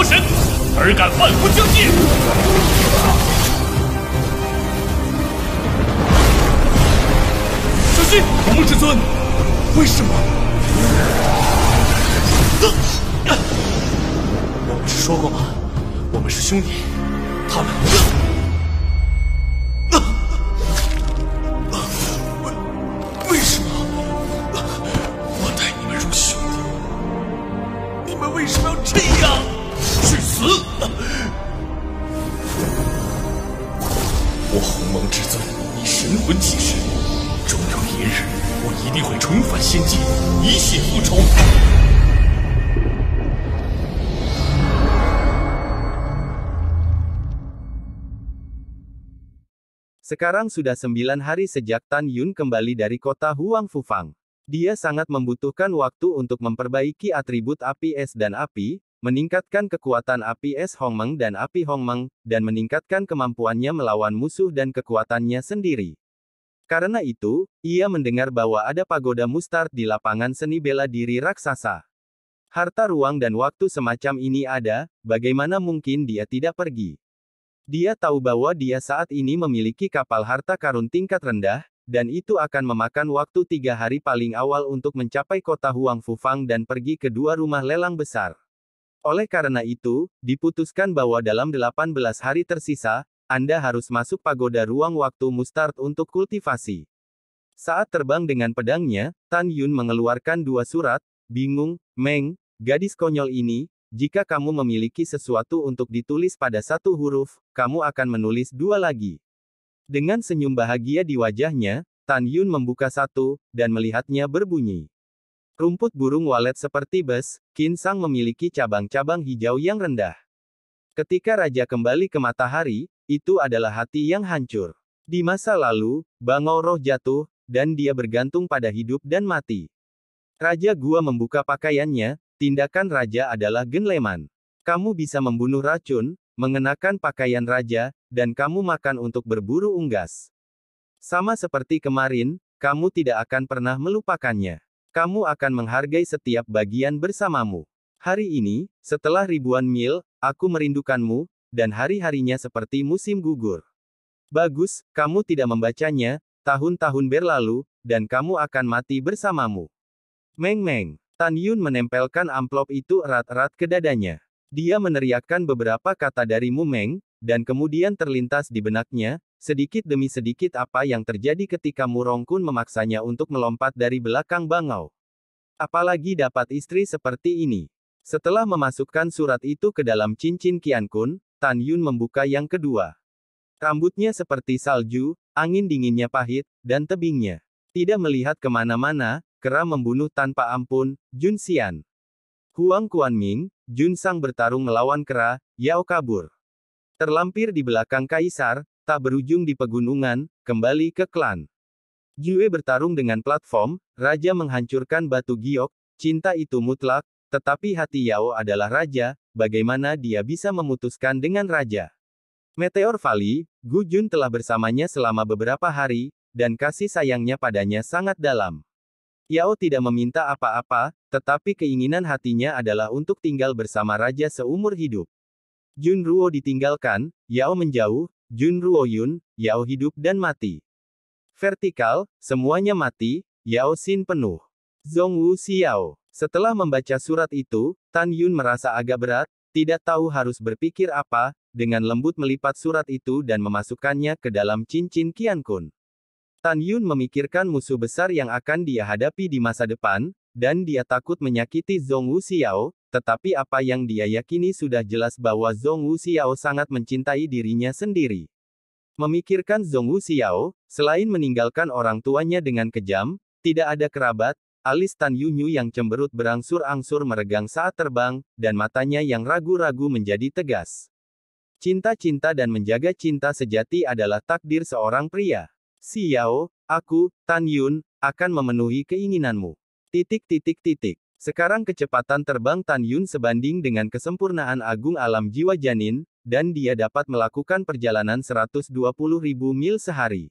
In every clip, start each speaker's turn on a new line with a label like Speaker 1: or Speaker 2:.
Speaker 1: 魔神，尔敢万夫将界！小心，龙梦至尊！为什么？我不是说过吗？我们是兄弟，他们。为什么？我待你们如兄弟，你们为什么要这样？去死！我鸿蒙至尊以神魂起誓，终有一日，我一定会重返仙界，以血复仇。
Speaker 2: Sekarang sudah 9 hari sejak Tan Yun kembali dari kota Huang Fufang. Dia sangat membutuhkan waktu untuk memperbaiki atribut api es dan api, meningkatkan kekuatan api es Hongmeng dan api Hongmeng, dan meningkatkan kemampuannya melawan musuh dan kekuatannya sendiri. Karena itu, ia mendengar bahwa ada pagoda Mustard di lapangan seni bela diri raksasa. Harta ruang dan waktu semacam ini ada, bagaimana mungkin dia tidak pergi? Dia tahu bahwa dia saat ini memiliki kapal harta karun tingkat rendah, dan itu akan memakan waktu 3 hari paling awal untuk mencapai kota Huang Fufang dan pergi ke 2 rumah lelang besar. Oleh karena itu, diputuskan bahwa dalam 18 hari tersisa, Anda harus masuk pagoda ruang waktu Mustard untuk kultivasi. Saat terbang dengan pedangnya, Tan Yun mengeluarkan 2 surat, bingung, Meng, gadis konyol ini, jika kamu memiliki sesuatu untuk ditulis pada 1 huruf, kamu akan menulis 2 lagi. Dengan senyum bahagia di wajahnya, Tan Yun membuka 1, dan melihatnya berbunyi. Rumput burung walet seperti bes, Kinsang memiliki cabang-cabang hijau yang rendah. Ketika Raja kembali ke matahari, itu adalah hati yang hancur. Di masa lalu, bangau roh jatuh, dan dia bergantung pada hidup dan mati. Raja Gua membuka pakaiannya. Tindakan raja adalah genleman. Kamu bisa membunuh racun, mengenakan pakaian raja, dan kamu makan untuk berburu unggas. Sama seperti kemarin, kamu tidak akan pernah melupakannya. Kamu akan menghargai setiap bagian bersamamu. Hari ini, setelah ribuan mil, aku merindukanmu, dan hari-harinya seperti musim gugur. Bagus, kamu tidak membacanya, tahun-tahun berlalu, dan kamu akan mati bersamamu. Meng. Tan Yun menempelkan amplop itu erat-erat ke dadanya. Dia meneriakkan beberapa kata dari Mu Meng, dan kemudian terlintas di benaknya, sedikit demi sedikit apa yang terjadi ketika Mu Rongkun memaksanya untuk melompat dari belakang bangau. Apalagi dapat istri seperti ini. Setelah memasukkan surat itu ke dalam cincin Qiankun, Tan Yun membuka yang kedua. Rambutnya seperti salju, angin dinginnya pahit, dan tebingnya. Tidak melihat kemana-mana, Kera membunuh tanpa ampun, Jun Xian. Huang Kuanming, Jun Sang bertarung melawan Kera, Yao kabur. Terlampir di belakang Kaisar, tak berujung di pegunungan, kembali ke klan. Jue bertarung dengan platform, Raja menghancurkan batu giok, cinta itu mutlak, tetapi hati Yao adalah Raja, bagaimana dia bisa memutuskan dengan Raja? Meteor Valley, Gu Jun telah bersamanya selama beberapa hari, dan kasih sayangnya padanya sangat dalam. Yao tidak meminta apa-apa, tetapi keinginan hatinya adalah untuk tinggal bersama Raja seumur hidup. Jun Ruo ditinggalkan, Yao menjauh, Jun Ruo Yun, Yao hidup dan mati. Vertikal, semuanya mati, Yao Xin penuh. Zhong Wu Xiao. Setelah membaca surat itu, Tan Yun merasa agak berat, tidak tahu harus berpikir apa, dengan lembut melipat surat itu dan memasukkannya ke dalam cincin Qiankun. Tan Yun memikirkan musuh besar yang akan dia hadapi di masa depan, dan dia takut menyakiti Zhong Wu Xiao, tetapi apa yang dia yakini sudah jelas bahwa Zhong Wu Xiao sangat mencintai dirinya sendiri. Memikirkan Zhong Wu Xiao, selain meninggalkan orang tuanya dengan kejam, tidak ada kerabat, alis Tan Yunyu yang cemberut berangsur-angsur meregang saat terbang, dan matanya yang ragu-ragu menjadi tegas. Cinta-cinta dan menjaga cinta sejati adalah takdir seorang pria. Xiao, aku, Tan Yun, akan memenuhi keinginanmu. Sekarang kecepatan terbang Tan Yun sebanding dengan kesempurnaan agung alam jiwa janin, dan dia dapat melakukan perjalanan 120.000 mil sehari.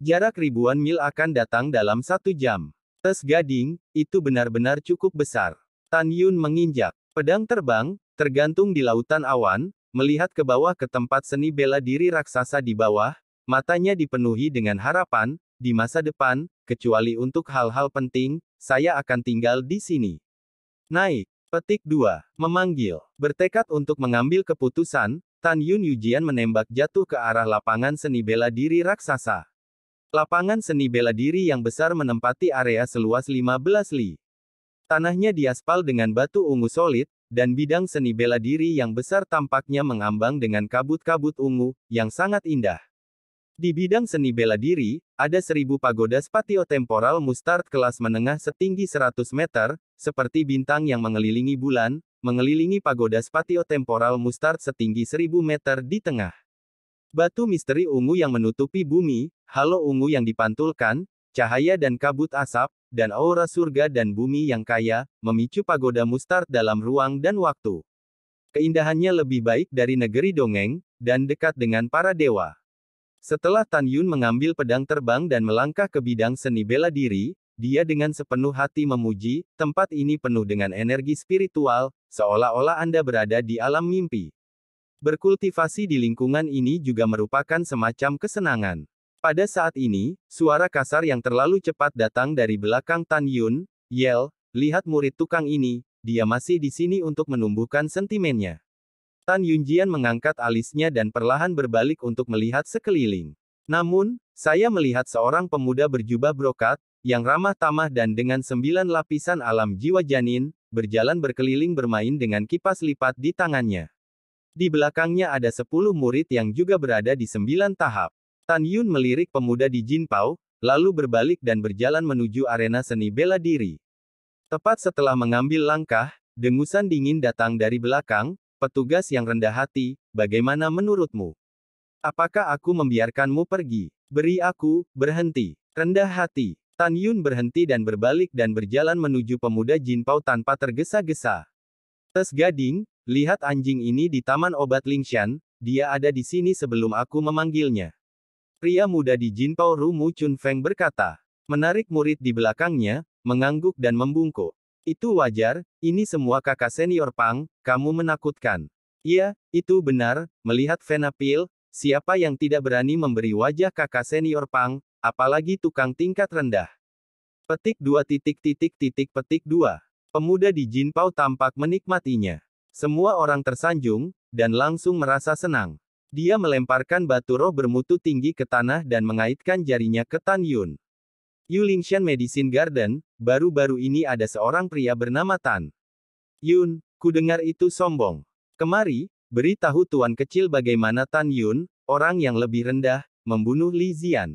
Speaker 2: Jarak ribuan mil akan datang dalam 1 jam. Tes Gading, itu benar-benar cukup besar. Tan Yun menginjak pedang terbang, Tergantung di lautan awan, melihat ke bawah ke tempat seni bela diri raksasa di bawah, matanya dipenuhi dengan harapan, di masa depan, kecuali untuk hal-hal penting, saya akan tinggal di sini. Naik. Petik 2. Memanggil. Bertekad untuk mengambil keputusan, Tan Yun Yujian menembak jatuh ke arah lapangan seni bela diri raksasa. Lapangan seni bela diri yang besar menempati area seluas 15 li. Tanahnya diaspal dengan batu ungu solid, dan bidang seni bela diri yang besar tampaknya mengambang dengan kabut-kabut ungu, yang sangat indah. Di bidang seni bela diri, ada 1000 pagoda spatiotemporal mustard kelas menengah setinggi 100 meter, seperti bintang yang mengelilingi bulan, mengelilingi pagoda spatiotemporal mustard setinggi 1000 meter di tengah. Batu misteri ungu yang menutupi bumi, halo ungu yang dipantulkan, cahaya dan kabut asap, dan aura surga dan bumi yang kaya, memicu pagoda mustard dalam ruang dan waktu. Keindahannya lebih baik dari negeri dongeng, dan dekat dengan para dewa. Setelah Tan Yun mengambil pedang terbang dan melangkah ke bidang seni bela diri, dia dengan sepenuh hati memuji, tempat ini penuh dengan energi spiritual, seolah-olah Anda berada di alam mimpi. Berkultivasi di lingkungan ini juga merupakan semacam kesenangan. Pada saat ini, suara kasar yang terlalu cepat datang dari belakang Tan Yun, yel, lihat murid tukang ini, dia masih di sini untuk menumbuhkan sentimennya. Tan Yunjian mengangkat alisnya dan perlahan berbalik untuk melihat sekeliling. Namun, saya melihat seorang pemuda berjubah brokat, yang ramah tamah dan dengan 9 lapisan alam jiwa janin, berjalan berkeliling bermain dengan kipas lipat di tangannya. Di belakangnya ada 10 murid yang juga berada di 9 tahap. Tan Yun melirik pemuda di Jinpao, lalu berbalik dan berjalan menuju arena seni bela diri. Tepat setelah mengambil langkah, dengusan dingin datang dari belakang. Petugas yang rendah hati, bagaimana menurutmu? Apakah aku membiarkanmu pergi? Beri aku, berhenti. Rendah hati. Tan Yun berhenti dan berbalik dan berjalan menuju pemuda Jinpao tanpa tergesa-gesa. Tes Gading, lihat anjing ini di taman obat Lingshan, dia ada di sini sebelum aku memanggilnya. Pria muda di Jinpao Rumu Chun Feng berkata. Menarik murid di belakangnya, mengangguk dan membungkuk. Itu wajar, ini semua kakak senior Pang, kamu menakutkan. Iya, itu benar, melihat Venapil, siapa yang tidak berani memberi wajah kakak senior Pang, apalagi tukang tingkat rendah. Petik 2 petik 2. Pemuda di Jinpao tampak menikmatinya. Semua orang tersanjung, dan langsung merasa senang. Dia melemparkan batu roh bermutu tinggi ke tanah dan mengaitkan jarinya ke Tan Yun. Yulingshan Medicine Garden, baru-baru ini ada seorang pria bernama Tan Yun, kudengar itu sombong. Kemari, beritahu tuan kecil bagaimana Tan Yun, orang yang lebih rendah, membunuh Li Zian.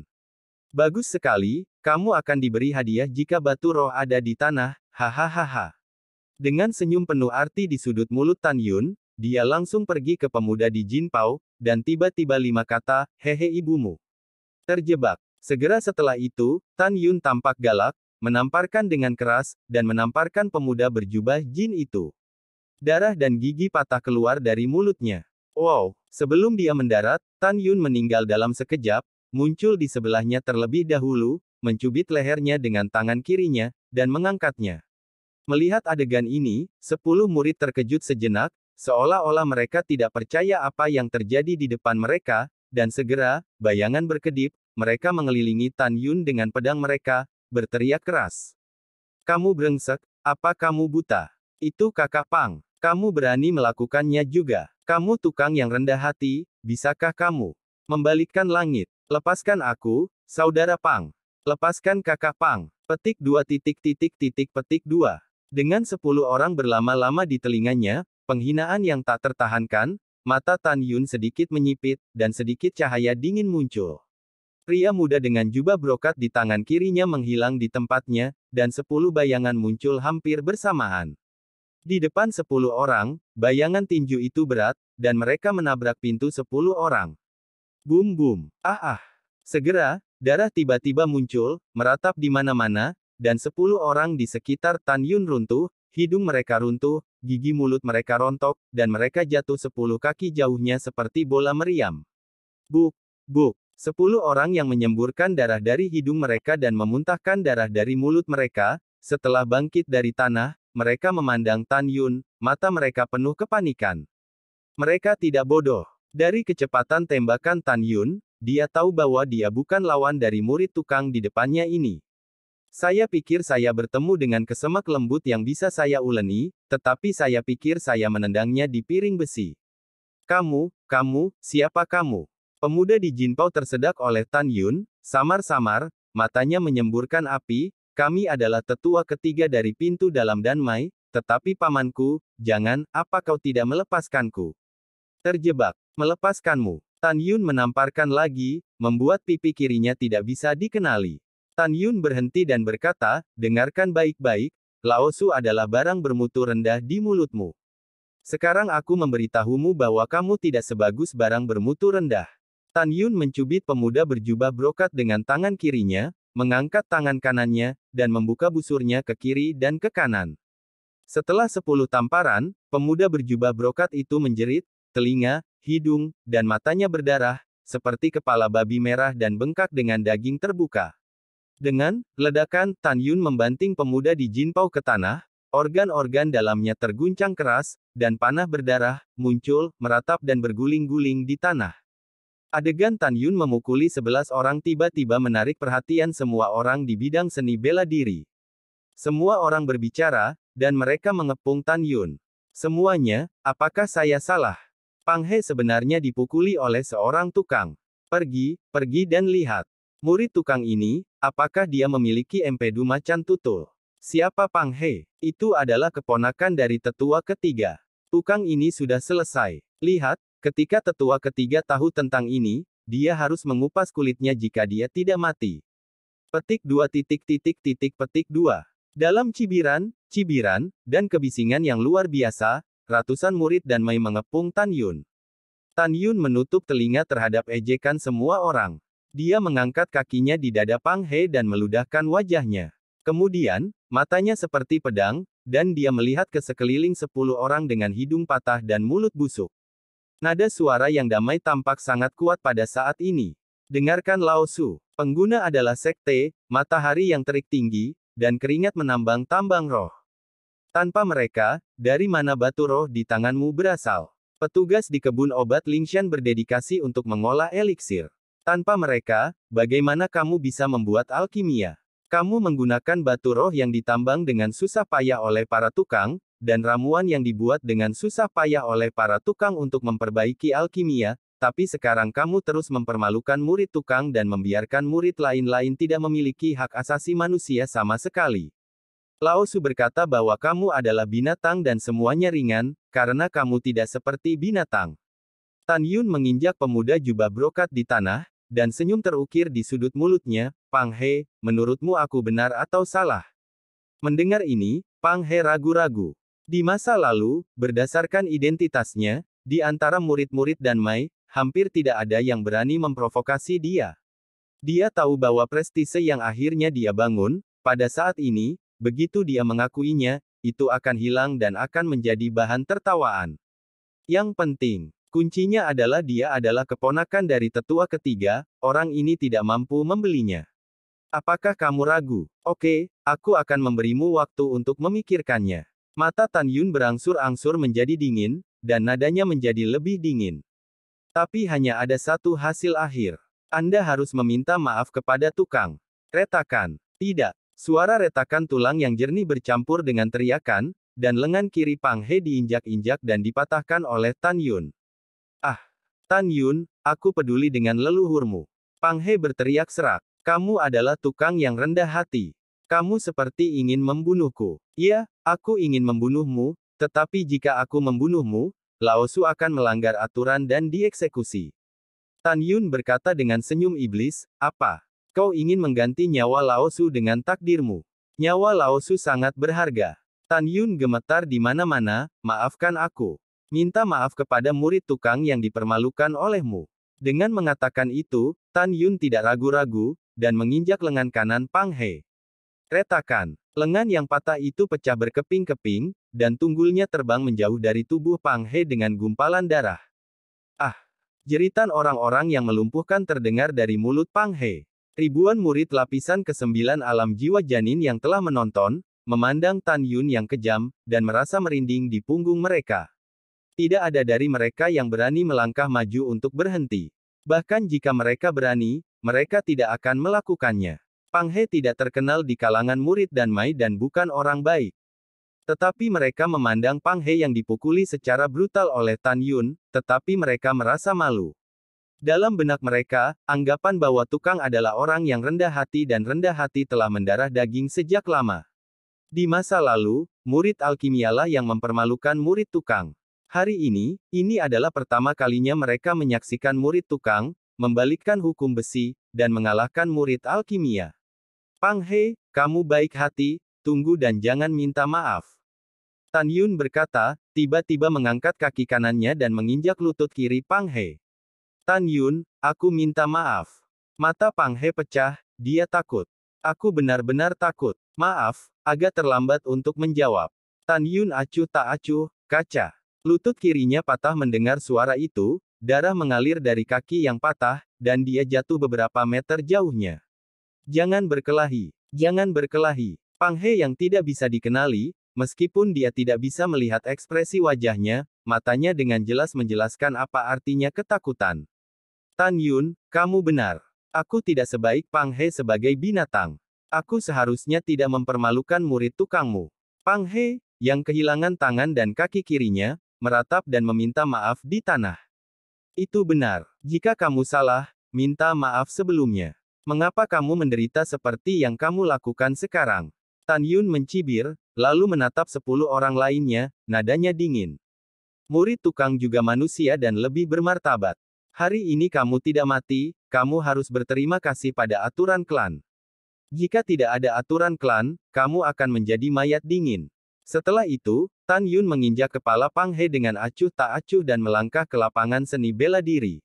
Speaker 2: Bagus sekali, kamu akan diberi hadiah jika batu roh ada di tanah, hahaha. Dengan senyum penuh arti di sudut mulut Tan Yun, dia langsung pergi ke pemuda di Jinpao, dan tiba-tiba 5 kata, hehe ibumu. Terjebak. Segera setelah itu, Tan Yun tampak galak, menamparkan dengan keras, dan menamparkan pemuda berjubah jin itu. Darah dan gigi patah keluar dari mulutnya. Wow, sebelum dia mendarat, Tan Yun meninggal dalam sekejap, muncul di sebelahnya terlebih dahulu, mencubit lehernya dengan tangan kirinya, dan mengangkatnya. Melihat adegan ini, 10 murid terkejut sejenak, seolah-olah mereka tidak percaya apa yang terjadi di depan mereka, dan segera, bayangan berkedip, mereka mengelilingi Tan Yun dengan pedang mereka, berteriak keras. Kamu brengsek, apa kamu buta? Itu kakak Pang. Kamu berani melakukannya juga. Kamu tukang yang rendah hati, bisakah kamu membalikkan langit? Lepaskan aku, saudara Pang. Lepaskan kakak Pang. Petik 2 petik 2. Dengan 10 orang berlama-lama di telinganya, penghinaan yang tak tertahankan, mata Tan Yun sedikit menyipit, dan sedikit cahaya dingin muncul. Pria muda dengan jubah brokat di tangan kirinya menghilang di tempatnya, dan 10 bayangan muncul hampir bersamaan. Di depan 10 orang, bayangan tinju itu berat, dan mereka menabrak pintu 10 orang. Boom boom. Ah ah. Segera, darah tiba-tiba muncul, meratap di mana-mana, dan 10 orang di sekitar Tan Yun runtuh, hidung mereka runtuh, gigi mulut mereka rontok, dan mereka jatuh 10 kaki jauhnya seperti bola meriam. Buk, buk. 10 orang yang menyemburkan darah dari hidung mereka dan memuntahkan darah dari mulut mereka, setelah bangkit dari tanah, mereka memandang Tan Yun, mata mereka penuh kepanikan. Mereka tidak bodoh. Dari kecepatan tembakan Tan Yun, dia tahu bahwa dia bukan lawan dari murid tukang di depannya ini. Saya pikir saya bertemu dengan kesemak lembut yang bisa saya uleni, tetapi saya pikir saya menendangnya di piring besi. Kamu, siapa kamu? Pemuda di Jinpao tersedak oleh Tan Yun, samar-samar, matanya menyemburkan api. Kami adalah tetua ketiga dari pintu dalam Danmai, tetapi pamanku, jangan, apa kau tidak melepaskanku? Terjebak, melepaskanmu. Tan Yun menamparkan lagi, membuat pipi kirinya tidak bisa dikenali. Tan Yun berhenti dan berkata, dengarkan baik-baik, Laosu adalah barang bermutu rendah di mulutmu. Sekarang aku memberitahumu bahwa kamu tidak sebagus barang bermutu rendah. Tan Yun mencubit pemuda berjubah brokat dengan tangan kirinya, mengangkat tangan kanannya, dan membuka busurnya ke kiri dan ke kanan. Setelah 10 tamparan, pemuda berjubah brokat itu menjerit, telinga, hidung, dan matanya berdarah, seperti kepala babi merah dan bengkak dengan daging terbuka. Dengan ledakan, Tan Yun membanting pemuda di Jinpao ke tanah, organ-organ dalamnya terguncang keras, dan panah berdarah, muncul, meratap dan berguling-guling di tanah. Adegan Tan Yun memukuli 11 orang tiba-tiba menarik perhatian semua orang di bidang seni bela diri. Semua orang berbicara, dan mereka mengepung Tan Yun. Semuanya, apakah saya salah? Pang He sebenarnya dipukuli oleh seorang tukang. Pergi dan lihat. Murid tukang ini, apakah dia memiliki empedu macan tutul? Siapa Pang He? Itu adalah keponakan dari tetua ketiga. Tukang ini sudah selesai. Lihat, ketika tetua ketiga tahu tentang ini, dia harus mengupas kulitnya jika dia tidak mati. Petik 2 petik 2. Dalam cibiran, dan kebisingan yang luar biasa, ratusan murid dan Mai mengepung Tan Yun. Tan Yun menutup telinga terhadap ejekan semua orang. Dia mengangkat kakinya di dada Pang He dan meludahkan wajahnya. Kemudian, matanya seperti pedang, dan dia melihat ke sekeliling 10 orang dengan hidung patah dan mulut busuk. Nada suara yang damai tampak sangat kuat pada saat ini. Dengarkan Laosu, pengguna adalah sekte, matahari yang terik tinggi, dan keringat menambang tambang roh. Tanpa mereka, dari mana batu roh di tanganmu berasal? Petugas di kebun obat Lingshan berdedikasi untuk mengolah eliksir. Tanpa mereka, bagaimana kamu bisa membuat alkimia? Kamu menggunakan batu roh yang ditambang dengan susah payah oleh para tukang, dan ramuan yang dibuat dengan susah payah oleh para tukang untuk memperbaiki alkimia, tapi sekarang kamu terus mempermalukan murid tukang dan membiarkan murid lain-lain tidak memiliki hak asasi manusia sama sekali. Laosu berkata bahwa kamu adalah binatang dan semuanya ringan, karena kamu tidak seperti binatang. Tan Yun menginjak pemuda jubah brokat di tanah, dan senyum terukir di sudut mulutnya. Pang He, menurutmu aku benar atau salah? Mendengar ini, Pang He ragu-ragu. Di masa lalu, berdasarkan identitasnya, di antara murid-murid dan Mai, hampir tidak ada yang berani memprovokasi dia. Dia tahu bahwa prestise yang akhirnya dia bangun, pada saat ini, begitu dia mengakuinya, itu akan hilang dan akan menjadi bahan tertawaan. Yang penting, kuncinya adalah dia adalah keponakan dari tetua ketiga, orang ini tidak mampu membelinya. Apakah kamu ragu? Oke, aku akan memberimu waktu untuk memikirkannya. Mata Tan Yun berangsur-angsur menjadi dingin, dan nadanya menjadi lebih dingin. Tapi hanya ada satu hasil akhir. Anda harus meminta maaf kepada tukang. Retakan. Tidak. Suara retakan tulang yang jernih bercampur dengan teriakan, dan lengan kiri Pang He diinjak-injak dan dipatahkan oleh Tan Yun. Ah! Tan Yun, aku peduli dengan leluhurmu. Pang He berteriak serak. Kamu adalah tukang yang rendah hati. Kamu seperti ingin membunuhku. Iya, aku ingin membunuhmu, tetapi jika aku membunuhmu, Laosu akan melanggar aturan dan dieksekusi. Tan Yun berkata dengan senyum iblis, apa? Kau ingin mengganti nyawa Laosu dengan takdirmu. Nyawa Laosu sangat berharga. Tan Yun gemetar di mana-mana, maafkan aku. Minta maaf kepada murid tukang yang dipermalukan olehmu. Dengan mengatakan itu, Tan Yun tidak ragu-ragu, dan menginjak lengan kanan Pang He. Retakan. Lengan yang patah itu pecah berkeping-keping, dan tunggulnya terbang menjauh dari tubuh Pang He dengan gumpalan darah. Ah! Jeritan orang-orang yang melumpuhkan terdengar dari mulut Pang He. Ribuan murid lapisan ke-9 alam jiwa janin yang telah menonton, memandang Tan Yun yang kejam, dan merasa merinding di punggung mereka. Tidak ada dari mereka yang berani melangkah maju untuk berhenti. Bahkan jika mereka berani, mereka tidak akan melakukannya. Pang He tidak terkenal di kalangan murid Danmai dan bukan orang baik. Tetapi mereka memandang Pang He yang dipukuli secara brutal oleh Tan Yun, tetapi mereka merasa malu. Dalam benak mereka, anggapan bahwa tukang adalah orang yang rendah hati dan rendah hati telah mendarah daging sejak lama. Di masa lalu, murid alkimialah yang mempermalukan murid tukang. Hari ini adalah pertama kalinya mereka menyaksikan murid tukang, membalikkan hukum besi, dan mengalahkan murid alkimia. Pang He, kamu baik hati, tunggu dan jangan minta maaf. Tan Yun berkata, tiba-tiba mengangkat kaki kanannya dan menginjak lutut kiri Pang He. Tan Yun, aku minta maaf. Mata Pang He pecah, dia takut. Aku benar-benar takut. Maaf, agak terlambat untuk menjawab. Tan Yun acuh tak acuh, kaca. Lutut kirinya patah mendengar suara itu, darah mengalir dari kaki yang patah, dan dia jatuh beberapa meter jauhnya. Jangan berkelahi. Jangan berkelahi. Pang He yang tidak bisa dikenali, meskipun dia tidak bisa melihat ekspresi wajahnya, matanya dengan jelas menjelaskan apa artinya ketakutan. Tan Yun, kamu benar. Aku tidak sebaik Pang He sebagai binatang. Aku seharusnya tidak mempermalukan murid tukangmu. Pang He, yang kehilangan tangan dan kaki kirinya, meratap dan meminta maaf di tanah. Itu benar. Jika kamu salah, minta maaf sebelumnya. Mengapa kamu menderita seperti yang kamu lakukan sekarang? Tan Yun mencibir, lalu menatap 10 orang lainnya, nadanya dingin. Murid tukang juga manusia dan lebih bermartabat. Hari ini kamu tidak mati, kamu harus berterima kasih pada aturan klan. Jika tidak ada aturan klan, kamu akan menjadi mayat dingin. Setelah itu, Tan Yun menginjak kepala Pang He dengan acuh tak acuh dan melangkah ke lapangan seni bela diri.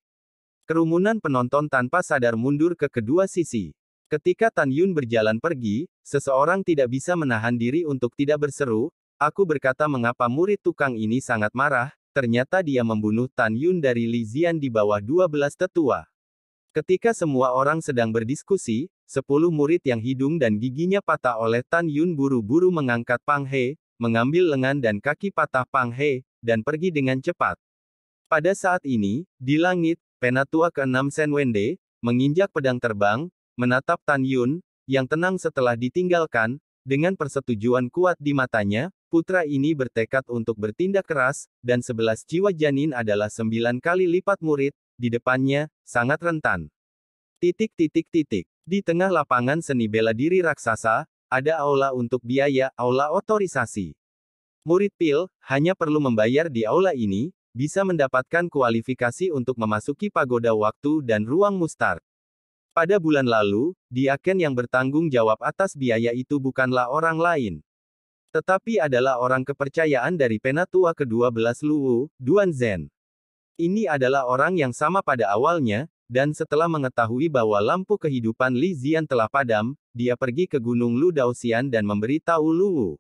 Speaker 2: Kerumunan penonton tanpa sadar mundur ke kedua sisi. Ketika Tan Yun berjalan pergi, seseorang tidak bisa menahan diri untuk tidak berseru, aku berkata mengapa murid tukang ini sangat marah, ternyata dia membunuh Tan Yun dari Li Zian di bawah 12 tetua. Ketika semua orang sedang berdiskusi, 10 murid yang hidung dan giginya patah oleh Tan Yun buru-buru mengangkat Pang He, mengambil lengan dan kaki patah Pang He, dan pergi dengan cepat. Pada saat ini, di langit, Penatua ke-6 Shen Wende, menginjak pedang terbang, menatap Tan Yun, yang tenang setelah ditinggalkan, dengan persetujuan kuat di matanya, putra ini bertekad untuk bertindak keras, dan 11 jiwa janin adalah 9 kali lipat murid, di depannya, sangat rentan. Di tengah lapangan seni bela diri raksasa, ada aula untuk biaya, aula otorisasi. Murid Pil, hanya perlu membayar di aula ini, bisa mendapatkan kualifikasi untuk memasuki pagoda waktu dan ruang mustard. Pada bulan lalu, Diaken yang bertanggung jawab atas biaya itu bukanlah orang lain. Tetapi adalah orang kepercayaan dari Penatua ke-12 Luwu, Duan Zhen. Ini adalah orang yang sama pada awalnya, dan setelah mengetahui bahwa lampu kehidupan Li Zian telah padam, dia pergi ke Gunung Lu Daoxian dan memberitahu Luwu.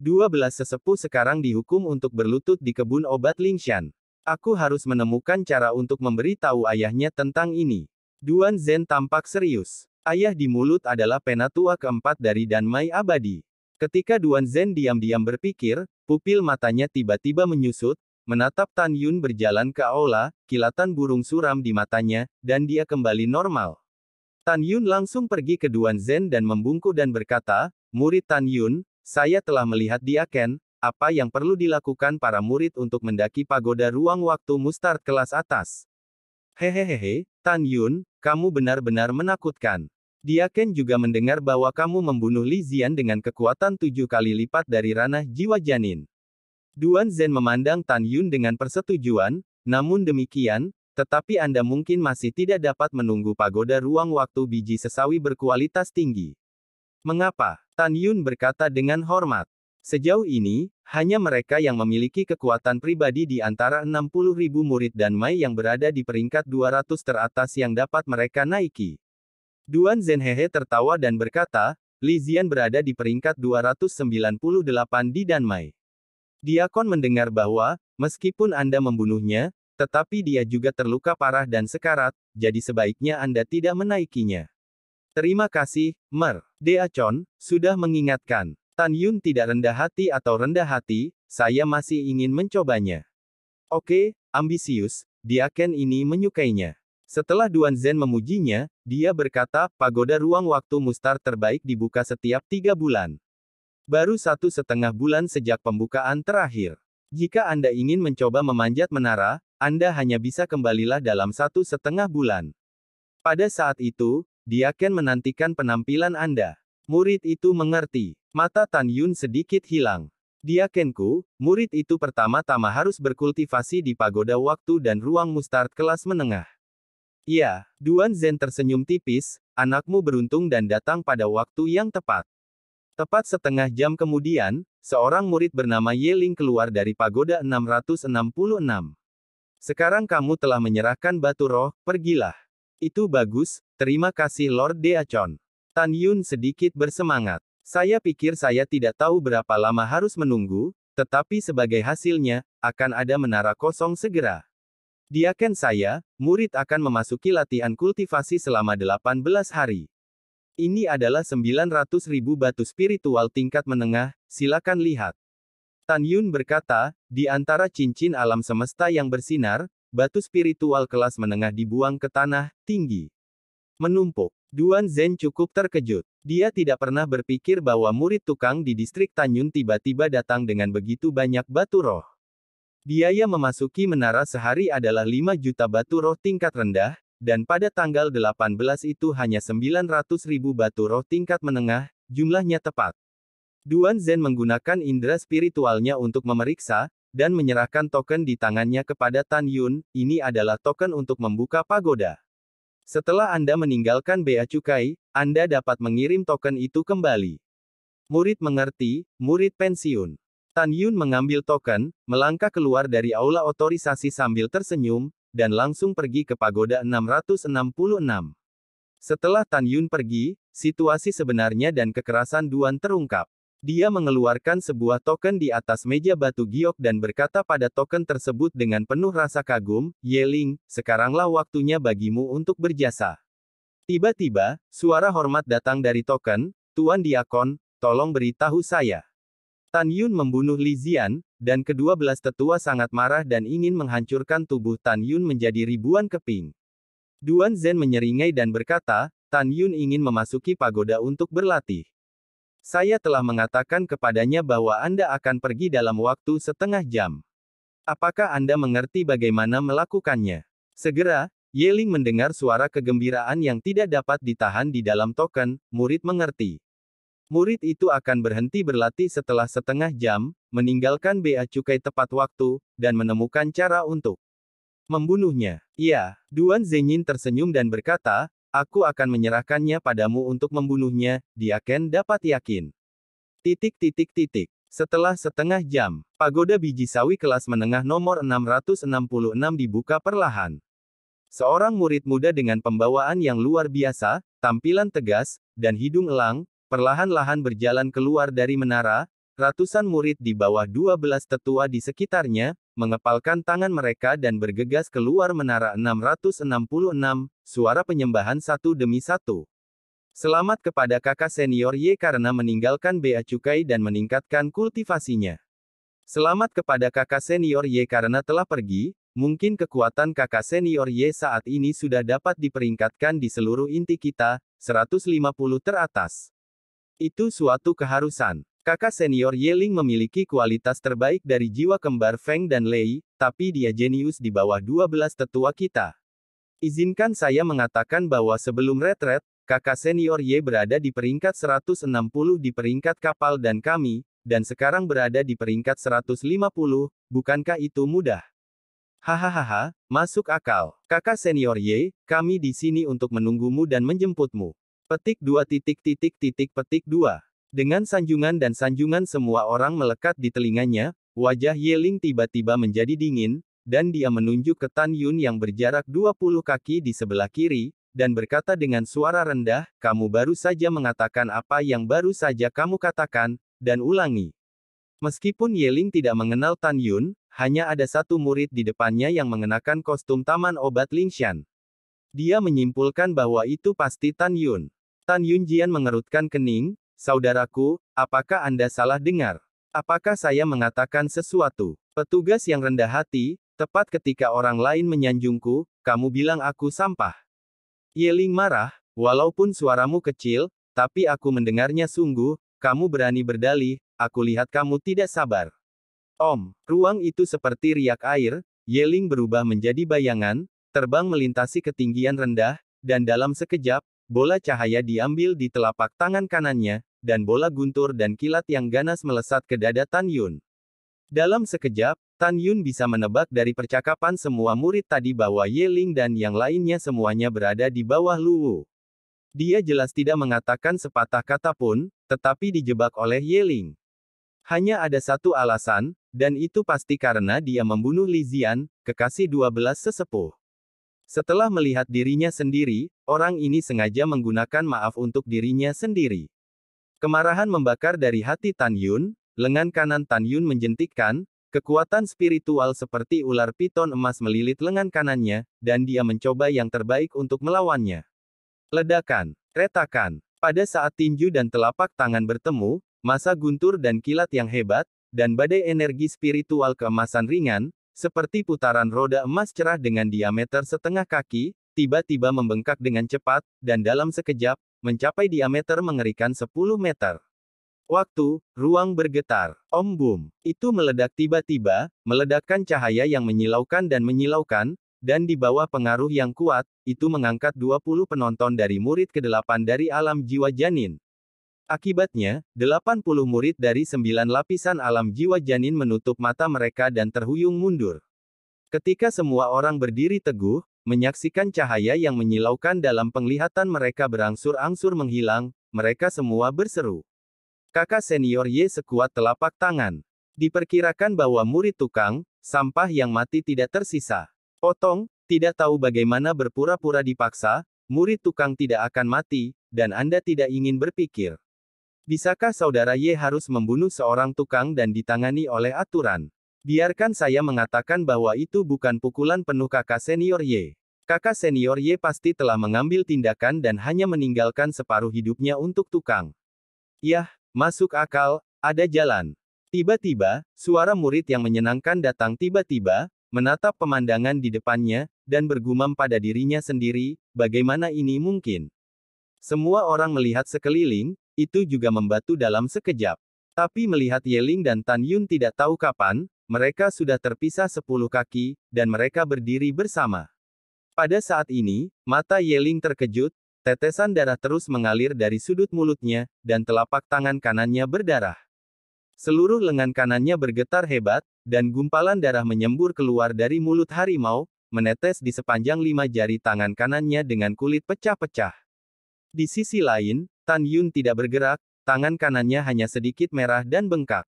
Speaker 2: 12 sesepuh sekarang dihukum untuk berlutut di kebun obat Lingshan. Aku harus menemukan cara untuk memberitahu ayahnya tentang ini. Duan Zhen tampak serius. Ayah di mulut adalah Penatua keempat dari Danmai Abadi. Ketika Duan Zhen diam-diam berpikir, pupil matanya tiba-tiba menyusut, menatap Tan Yun berjalan ke aula, kilatan burung suram di matanya, dan dia kembali normal. Tan Yun langsung pergi ke Duan Zhen dan membungkuk dan berkata, murid Tan Yun, saya telah melihat Diaken, apa yang perlu dilakukan para murid untuk mendaki pagoda ruang waktu mustard kelas atas. Hehehehe, Tan Yun, kamu benar-benar menakutkan. Diaken juga mendengar bahwa kamu membunuh Li Zian dengan kekuatan 7 kali lipat dari ranah jiwa janin. Duan Zhen memandang Tan Yun dengan persetujuan, namun demikian, tetapi Anda mungkin masih tidak dapat menunggu pagoda ruang waktu biji sesawi berkualitas tinggi. Mengapa? Tan Yun berkata dengan hormat. Sejauh ini, hanya mereka yang memiliki kekuatan pribadi di antara 60.000 murid Danmai yang berada di peringkat 200 teratas yang dapat mereka naiki. Duan Zhen hehe tertawa dan berkata, Li Zian berada di peringkat 298 di Danmai. Diakon mendengar bahwa, meskipun Anda membunuhnya, tetapi dia juga terluka parah dan sekarat, jadi sebaiknya Anda tidak menaikinya. Terima kasih, Mer. Deacon, sudah mengingatkan. Tan Yun tidak rendah hati atau rendah hati, saya masih ingin mencobanya. Oke, ambisius, Diaken ini menyukainya. Setelah Duan Zhen memujinya, dia berkata, pagoda ruang waktu mustar terbaik dibuka setiap 3 bulan. Baru 1,5 bulan sejak pembukaan terakhir. Jika Anda ingin mencoba memanjat menara, Anda hanya bisa kembalilah dalam 1,5 bulan. Pada saat itu, Diaken menantikan penampilan Anda. Murid itu mengerti. Mata Tan Yun sedikit hilang. Diakenku, murid itu pertama-tama harus berkultivasi di pagoda waktu dan ruang mustard kelas menengah. Ya, Duan Zhen tersenyum tipis, anakmu beruntung dan datang pada waktu yang tepat. Tepat setengah jam kemudian, seorang murid bernama Yeling keluar dari pagoda 666. Sekarang kamu telah menyerahkan batu roh, pergilah. Itu bagus, terima kasih Lord Deachon. Tan Yun sedikit bersemangat. Saya pikir saya tidak tahu berapa lama harus menunggu, tetapi sebagai hasilnya, akan ada menara kosong segera. Diaken saya, murid akan memasuki latihan kultivasi selama 18 hari. Ini adalah 900.000 batu spiritual tingkat menengah, silakan lihat. Tan Yun berkata, di antara cincin alam semesta yang bersinar, batu spiritual kelas menengah dibuang ke tanah, tinggi. Menumpuk. Duan Zhen cukup terkejut. Dia tidak pernah berpikir bahwa murid tukang di distrik Tanyun tiba-tiba datang dengan begitu banyak batu roh. Biaya memasuki menara sehari adalah 5 juta batu roh tingkat rendah, dan pada tanggal 18 itu hanya 900.000 batu roh tingkat menengah, jumlahnya tepat. Duan Zhen menggunakan indera spiritualnya untuk memeriksa, dan menyerahkan token di tangannya kepada Tan Yun, ini adalah token untuk membuka pagoda. Setelah Anda meninggalkan bea cukai, Anda dapat mengirim token itu kembali. Murid mengerti, murid pensiun. Tan Yun mengambil token, melangkah keluar dari aula otorisasi sambil tersenyum, dan langsung pergi ke pagoda 666. Setelah Tan Yun pergi, situasi sebenarnya dan kekerasan Duan terungkap. Dia mengeluarkan sebuah token di atas meja batu giok dan berkata pada token tersebut dengan penuh rasa kagum, Yeling, sekaranglah waktunya bagimu untuk berjasa. Tiba-tiba, suara hormat datang dari token, Tuan Diakon, tolong beritahu saya. Tan Yun membunuh Li Zian, dan ke-12 tetua sangat marah dan ingin menghancurkan tubuh Tan Yun menjadi ribuan keping. Duan Zhen menyeringai dan berkata, Tan Yun ingin memasuki pagoda untuk berlatih. Saya telah mengatakan kepadanya bahwa Anda akan pergi dalam waktu setengah jam. Apakah Anda mengerti bagaimana melakukannya? Segera, Yeling mendengar suara kegembiraan yang tidak dapat ditahan di dalam token, murid mengerti. Murid itu akan berhenti berlatih setelah setengah jam, meninggalkan bea cukai tepat waktu, dan menemukan cara untuk membunuhnya. Ya, Duan Zhenyin tersenyum dan berkata, aku akan menyerahkannya padamu untuk membunuhnya, Diaken dapat yakin. Setelah setengah jam, pagoda biji sawi kelas menengah nomor 666 dibuka perlahan. Seorang murid muda dengan pembawaan yang luar biasa, tampilan tegas, dan hidung elang, perlahan-lahan berjalan keluar dari menara. Ratusan murid di bawah 12 tetua di sekitarnya, mengepalkan tangan mereka dan bergegas keluar menara 666, suara penyembahan satu demi satu. Selamat kepada kakak senior Y karena meninggalkan bea cukai dan meningkatkan kultivasinya. Selamat kepada kakak senior Y karena telah pergi, mungkin kekuatan kakak senior Y saat ini sudah dapat diperingkatkan di seluruh inti kita, 150 teratas. Itu suatu keharusan. Kakak senior Yeling memiliki kualitas terbaik dari jiwa kembar Feng dan Lei, tapi dia jenius di bawah 12 tetua kita. Izinkan saya mengatakan bahwa sebelum retret, kakak senior Y berada di peringkat 160 di peringkat kapal dan kami, dan sekarang berada di peringkat 150, bukankah itu mudah? Hahaha, masuk akal. Kakak senior Y, kami di sini untuk menunggumu dan menjemputmu. Petik 2 petik 2. Dengan sanjungan dan sanjungan semua orang melekat di telinganya, wajah Yeling tiba-tiba menjadi dingin, dan dia menunjuk ke Tan Yun yang berjarak 20 kaki di sebelah kiri, dan berkata dengan suara rendah, kamu baru saja mengatakan apa yang baru saja kamu katakan, dan ulangi. Meskipun Yeling tidak mengenal Tan Yun, hanya ada satu murid di depannya yang mengenakan kostum taman obat Lingshan. Dia menyimpulkan bahwa itu pasti Tan Yun. Tan Yun Jian mengerutkan kening, saudaraku, apakah Anda salah dengar? Apakah saya mengatakan sesuatu? Petugas yang rendah hati, tepat ketika orang lain menyanjungku, kamu bilang aku sampah. Yeling marah, walaupun suaramu kecil, tapi aku mendengarnya sungguh, kamu berani berdalih, aku lihat kamu tidak sabar. Ruang itu seperti riak air, Yeling berubah menjadi bayangan, terbang melintasi ketinggian rendah, dan dalam sekejap, bola cahaya diambil di telapak tangan kanannya, dan bola guntur dan kilat yang ganas melesat ke dada Tan Yun. Dalam sekejap, Tan Yun bisa menebak dari percakapan semua murid tadi bahwa Yeling dan yang lainnya semuanya berada di bawah Luwu. Dia jelas tidak mengatakan sepatah kata pun, tetapi dijebak oleh Yeling. Hanya ada satu alasan, dan itu pasti karena dia membunuh Li Zian, kekasih 12 sesepuh. Setelah melihat dirinya sendiri, orang ini sengaja menggunakan maaf untuk dirinya sendiri. Kemarahan membakar dari hati Tan Yun, lengan kanan Tan Yun menjentikkan, kekuatan spiritual seperti ular piton emas melilit lengan kanannya, dan dia mencoba yang terbaik untuk melawannya. Ledakan, retakan. Pada saat tinju dan telapak tangan bertemu, massa guntur dan kilat yang hebat, dan badai energi spiritual keemasan ringan, seperti putaran roda emas cerah dengan diameter setengah kaki, tiba-tiba membengkak dengan cepat, dan dalam sekejap, mencapai diameter mengerikan 10 meter. Waktu, ruang bergetar. Boom. Itu meledak tiba-tiba, meledakkan cahaya yang menyilaukan, dan di bawah pengaruh yang kuat, itu mengangkat 20 penonton dari murid ke-8 dari alam jiwa janin. Akibatnya, 80 murid dari 9 lapisan alam jiwa janin menutup mata mereka dan terhuyung mundur. Ketika semua orang berdiri teguh, menyaksikan cahaya yang menyilaukan dalam penglihatan mereka berangsur-angsur menghilang, mereka semua berseru. Kakak senior Ye sekuat telapak tangan. Diperkirakan bahwa murid tukang sampah yang mati tidak tersisa. Tidak tahu bagaimana berpura-pura dipaksa, murid tukang tidak akan mati, dan Anda tidak ingin berpikir. Bisakah saudara Ye harus membunuh seorang tukang dan ditangani oleh aturan? Biarkan saya mengatakan bahwa itu bukan pukulan penuh kakak senior Ye. Kakak senior Ye pasti telah mengambil tindakan dan hanya meninggalkan separuh hidupnya untuk tukang. Yah, masuk akal, ada jalan. Tiba-tiba, suara murid yang menyenangkan datang tiba-tiba, menatap pemandangan di depannya, dan bergumam pada dirinya sendiri, bagaimana ini mungkin? Semua orang melihat sekeliling, itu juga membatu dalam sekejap. Tapi melihat Yeling dan Tan Yun tidak tahu kapan, mereka sudah terpisah 10 kaki, dan mereka berdiri bersama. Pada saat ini, mata Yeling terkejut, tetesan darah terus mengalir dari sudut mulutnya, dan telapak tangan kanannya berdarah. Seluruh lengan kanannya bergetar hebat, dan gumpalan darah menyembur keluar dari mulut harimau, menetes di sepanjang 5 jari tangan kanannya dengan kulit pecah-pecah. Di sisi lain, Tan Yun tidak bergerak, tangan kanannya hanya sedikit merah dan bengkak.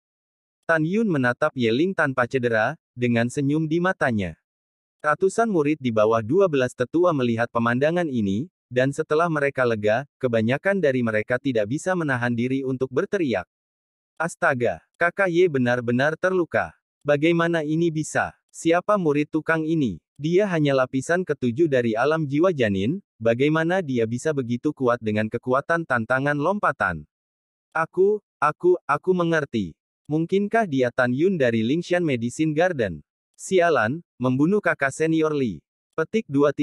Speaker 2: Tan Yun menatap Yeling tanpa cedera, dengan senyum di matanya. Ratusan murid di bawah 12 tetua melihat pemandangan ini, dan setelah mereka lega, kebanyakan dari mereka tidak bisa menahan diri untuk berteriak. Astaga, kakak Ye benar-benar terluka. Bagaimana ini bisa? Siapa murid tukang ini? Dia hanya lapisan ke-7 dari alam jiwa janin, bagaimana dia bisa begitu kuat dengan kekuatan tantangan lompatan? Aku mengerti. Mungkinkah dia Tan Yun dari Lingshan Medicine Garden? Sialan, membunuh kakak senior Li. Petik 2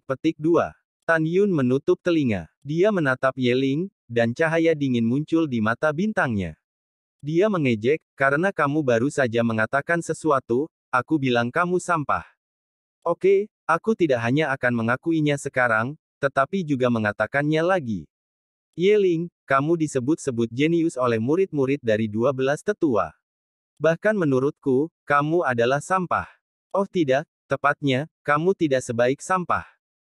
Speaker 2: petik 2. Tan Yun menutup telinga. Dia menatap Yeling, dan cahaya dingin muncul di mata bintangnya. Dia mengejek, karena kamu baru saja mengatakan sesuatu, aku bilang kamu sampah. Oke, aku tidak hanya akan mengakuinya sekarang, tetapi juga mengatakannya lagi. Yeling, kamu disebut-sebut jenius oleh murid-murid dari 12 tetua. Bahkan menurutku, kamu adalah sampah. Oh tidak, tepatnya, kamu tidak sebaik sampah.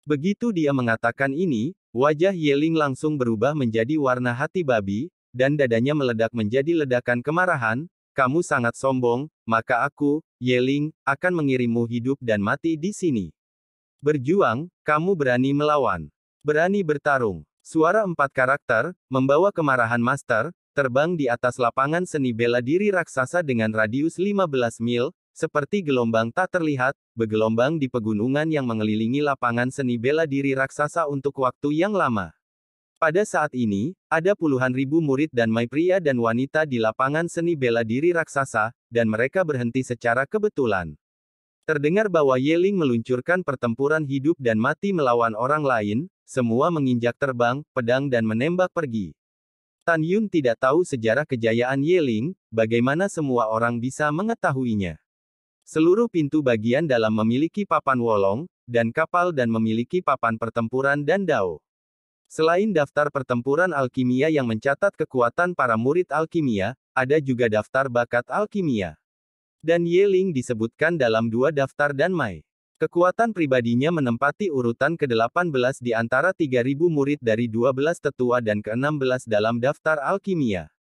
Speaker 2: Begitu dia mengatakan ini, wajah Yeling langsung berubah menjadi warna hati babi, dan dadanya meledak menjadi ledakan kemarahan. Kamu sangat sombong, maka aku, Yeling, akan mengirimmu hidup dan mati di sini. Berjuang, kamu berani melawan. Berani bertarung. Suara 4 karakter, membawa kemarahan master, terbang di atas lapangan seni bela diri raksasa dengan radius 15 mil, seperti gelombang tak terlihat, bergelombang di pegunungan yang mengelilingi lapangan seni bela diri raksasa untuk waktu yang lama. Pada saat ini, ada puluhan ribu murid dan mai pria dan wanita di lapangan seni bela diri raksasa, dan mereka berhenti secara kebetulan. Terdengar bahwa Yeling meluncurkan pertempuran hidup dan mati melawan orang lain, semua menginjak terbang, pedang dan menembak pergi. Tan Yun tidak tahu sejarah kejayaan Yeling, bagaimana semua orang bisa mengetahuinya. Seluruh pintu bagian dalam memiliki papan wolong, dan kapal dan memiliki papan pertempuran dan dao. Selain daftar pertempuran alkimia yang mencatat kekuatan para murid alkimia, ada juga daftar bakat alkimia. Dan Yeling disebutkan dalam 2 daftar dan mai. Kekuatan pribadinya menempati urutan ke-18 di antara 3.000 murid dari 12 tetua dan ke-16 dalam daftar alkimia.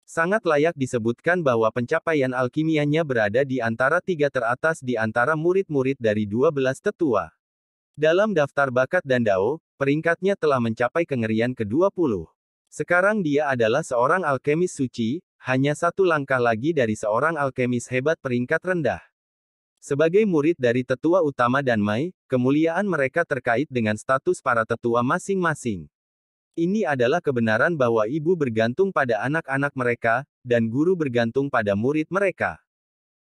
Speaker 2: Sangat layak disebutkan bahwa pencapaian alkimianya berada di antara 3 teratas di antara murid-murid dari 12 tetua. Dalam daftar bakat dan dao, peringkatnya telah mencapai kengerian ke-20. Sekarang dia adalah seorang alkemis suci, hanya 1 langkah lagi dari seorang alkemis hebat peringkat rendah. Sebagai murid dari tetua utama dan mai, kemuliaan mereka terkait dengan status para tetua masing-masing. Ini adalah kebenaran bahwa ibu bergantung pada anak-anak mereka, dan guru bergantung pada murid mereka.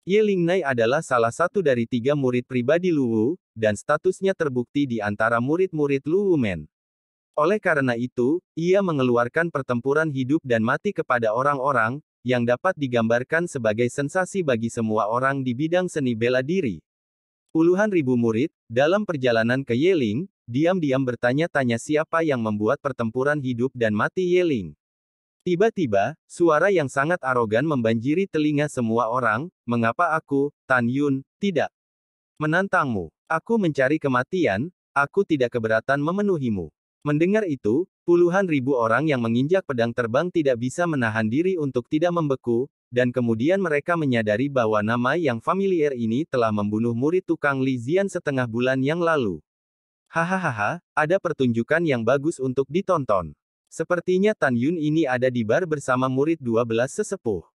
Speaker 2: Ye Lingnai adalah salah satu dari 3 murid pribadi Luwu, dan statusnya terbukti di antara murid-murid Luwu Men. Oleh karena itu, ia mengeluarkan pertempuran hidup dan mati kepada orang-orang, yang dapat digambarkan sebagai sensasi bagi semua orang di bidang seni bela diri. Puluhan ribu murid, dalam perjalanan ke Yeling, diam-diam bertanya-tanya siapa yang membuat pertempuran hidup dan mati Yeling. Tiba-tiba, suara yang sangat arogan membanjiri telinga semua orang, mengapa aku, Tan Yun, tidak menantangmu? Aku mencari kematian, aku tidak keberatan memenuhimu. Mendengar itu, puluhan ribu orang yang menginjak pedang terbang tidak bisa menahan diri untuk tidak membeku, dan kemudian mereka menyadari bahwa nama yang familiar ini telah membunuh murid tukang Li Zian setengah bulan yang lalu. Hahaha, ada pertunjukan yang bagus untuk ditonton. Sepertinya Tan Yun ini ada di bar bersama murid 12 sesepuh.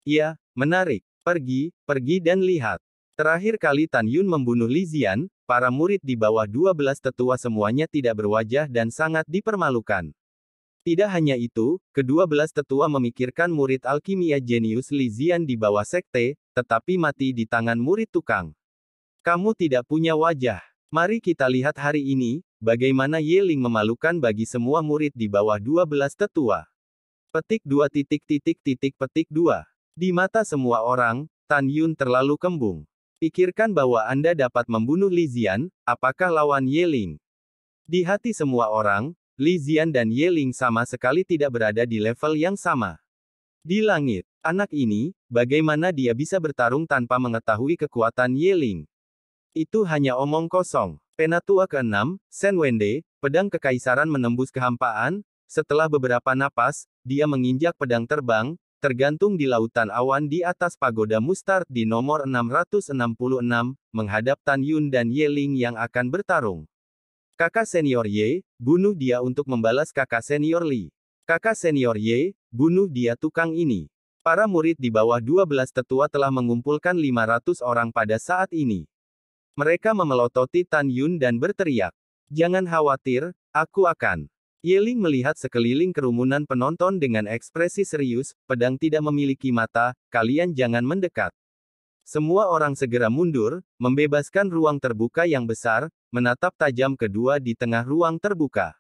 Speaker 2: Ya, menarik. Pergi dan lihat. Terakhir kali Tan Yun membunuh Li Zian, para murid di bawah 12 tetua semuanya tidak berwajah dan sangat dipermalukan. Tidak hanya itu, ke-12 tetua memikirkan murid alkimia jenius Li Zian di bawah sekte, tetapi mati di tangan murid tukang. Kamu tidak punya wajah. Mari kita lihat hari ini, bagaimana Yeling memalukan bagi semua murid di bawah 12 tetua. Petik 2 petik 2. Di mata semua orang, Tan Yun terlalu kembung. Pikirkan bahwa Anda dapat membunuh Li Zian, apakah lawan Yeling? Di hati semua orang, Li Zian dan Yeling sama sekali tidak berada di level yang sama. Di langit, anak ini, bagaimana dia bisa bertarung tanpa mengetahui kekuatan Yeling? Itu hanya omong kosong. Penatua ke-6, Shen Wende, pedang kekaisaran menembus kehampaan, setelah beberapa napas, dia menginjak pedang terbang, tergantung di lautan awan di atas pagoda Mustard di nomor 666, menghadap Tan Yun dan Yeling yang akan bertarung. Kakak senior Ye, bunuh dia untuk membalas kakak senior Li. Kakak senior Ye, bunuh dia tukang ini. Para murid di bawah 12 tetua telah mengumpulkan 500 orang pada saat ini. Mereka memelototi Tan Yun dan berteriak, "Jangan khawatir, aku akan." Yeling melihat sekeliling kerumunan penonton dengan ekspresi serius, pedang tidak memiliki mata, kalian jangan mendekat. Semua orang segera mundur, membebaskan ruang terbuka yang besar, menatap tajam kedua di tengah ruang terbuka.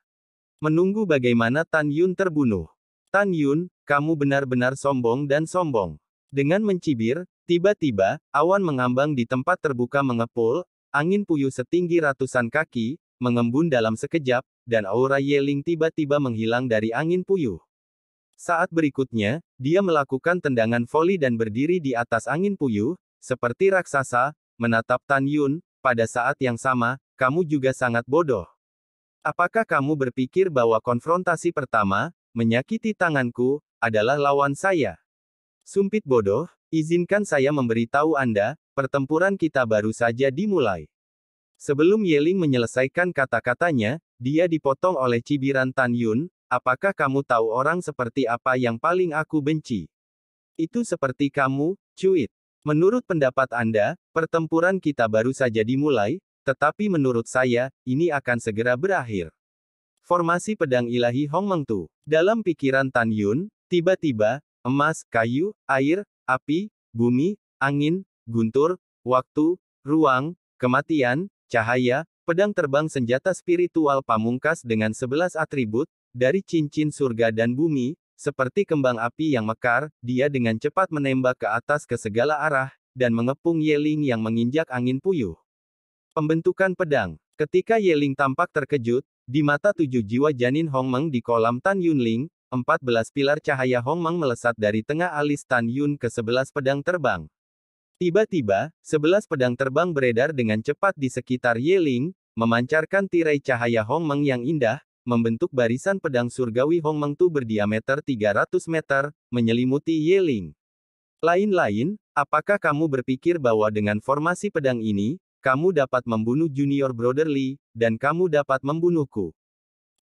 Speaker 2: Menunggu bagaimana Tan Yun terbunuh. Tan Yun, kamu benar-benar sombong dan sombong. Dengan mencibir, tiba-tiba, awan mengambang di tempat terbuka mengepul, angin puyuh setinggi ratusan kaki, mengembun dalam sekejap, dan aura Yeling tiba-tiba menghilang dari angin puyuh. Saat berikutnya, dia melakukan tendangan voli dan berdiri di atas angin puyuh, seperti raksasa, menatap Tan Yun. Pada saat yang sama, kamu juga sangat bodoh. Apakah kamu berpikir bahwa konfrontasi pertama, menyakiti tanganku, adalah lawan saya? Sumpit bodoh, izinkan saya memberitahu Anda, pertempuran kita baru saja dimulai. Sebelum Yeling menyelesaikan kata-katanya, dia dipotong oleh cibiran Tan Yun, apakah kamu tahu orang seperti apa yang paling aku benci? Itu seperti kamu, cuit. Menurut pendapat Anda, pertempuran kita baru saja dimulai, tetapi menurut saya, ini akan segera berakhir. Formasi pedang ilahi Hongmengtu. Dalam pikiran Tan Yun, tiba-tiba, emas, kayu, air, api, bumi, angin, guntur, waktu, ruang, kematian, cahaya, pedang terbang senjata spiritual pamungkas dengan 11 atribut, dari cincin surga dan bumi, seperti kembang api yang mekar, dia dengan cepat menembak ke atas ke segala arah, dan mengepung Yeling yang menginjak angin puyuh. Pembentukan pedang. Ketika Yeling tampak terkejut, di mata 7 jiwa janin Hongmeng di kolam Tan Yunling, 14 pilar cahaya Hongmeng melesat dari tengah alis Tan Yun ke 11 pedang terbang. Tiba-tiba, 11 pedang terbang beredar dengan cepat di sekitar Yeling, memancarkan tirai cahaya Hongmeng yang indah, membentuk barisan pedang surgawi Hongmengtu berdiameter 300 meter, menyelimuti Yeling. Lain-lain, apakah kamu berpikir bahwa dengan formasi pedang ini, kamu dapat membunuh Junior Brotherly, dan kamu dapat membunuhku?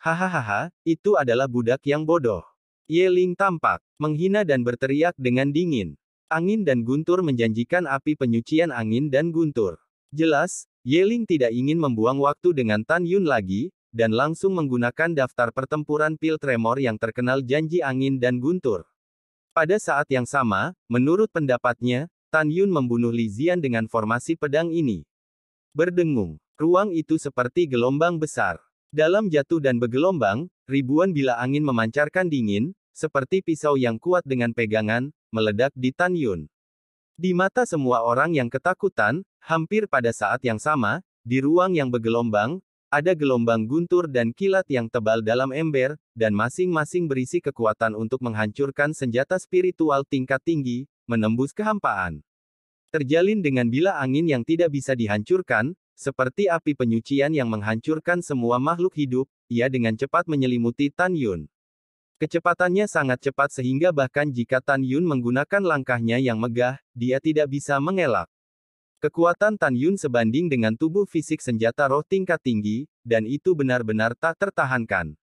Speaker 2: Hahaha, itu adalah budak yang bodoh. Yeling tampak menghina dan berteriak dengan dingin. Angin dan guntur menjanjikan api penyucian angin dan guntur. Jelas, Yeling tidak ingin membuang waktu dengan Tan Yun lagi, dan langsung menggunakan daftar pertempuran pil tremor yang terkenal janji angin dan guntur. Pada saat yang sama, menurut pendapatnya, Tan Yun membunuh Li Zian dengan formasi pedang ini. Berdengung. Ruang itu seperti gelombang besar. Dalam jatuh dan bergelombang, ribuan bila angin memancarkan dingin, seperti pisau yang kuat dengan pegangan, meledak di Tan Yun. Di mata semua orang yang ketakutan, hampir pada saat yang sama, di ruang yang bergelombang, ada gelombang guntur dan kilat yang tebal dalam ember, dan masing-masing berisi kekuatan untuk menghancurkan senjata spiritual tingkat tinggi, menembus kehampaan. Terjalin dengan bila angin yang tidak bisa dihancurkan, seperti api penyucian yang menghancurkan semua makhluk hidup, ia dengan cepat menyelimuti Tan Yun. Kecepatannya sangat cepat sehingga bahkan jika Tan Yun menggunakan langkahnya yang megah, dia tidak bisa mengelak. Kekuatan Tan Yun sebanding dengan tubuh fisik senjata roh tingkat tinggi, dan itu benar-benar tak tertahankan.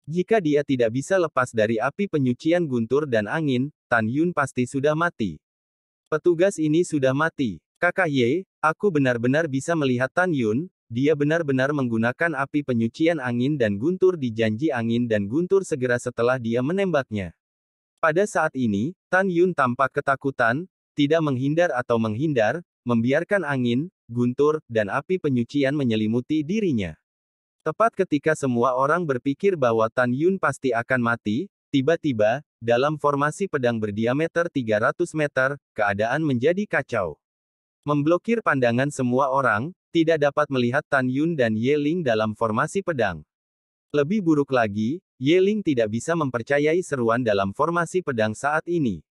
Speaker 2: Jika dia tidak bisa lepas dari api penyucian guntur dan angin, Tan Yun pasti sudah mati. Petugas ini sudah mati. Kakak Ye, aku benar-benar bisa melihat Tan Yun, dia benar-benar menggunakan api penyucian angin dan guntur di janji angin dan guntur segera setelah dia menembaknya. Pada saat ini, Tan Yun tampak ketakutan, tidak menghindar atau menghindar, membiarkan angin, guntur, dan api penyucian menyelimuti dirinya. Tepat ketika semua orang berpikir bahwa Tan Yun pasti akan mati, tiba-tiba, dalam formasi pedang berdiameter 300 meter, keadaan menjadi kacau. Memblokir pandangan semua orang, tidak dapat melihat Tan Yun dan Yeling dalam formasi pedang. Lebih buruk lagi, Yeling tidak bisa mempercayai seruan dalam formasi pedang saat ini.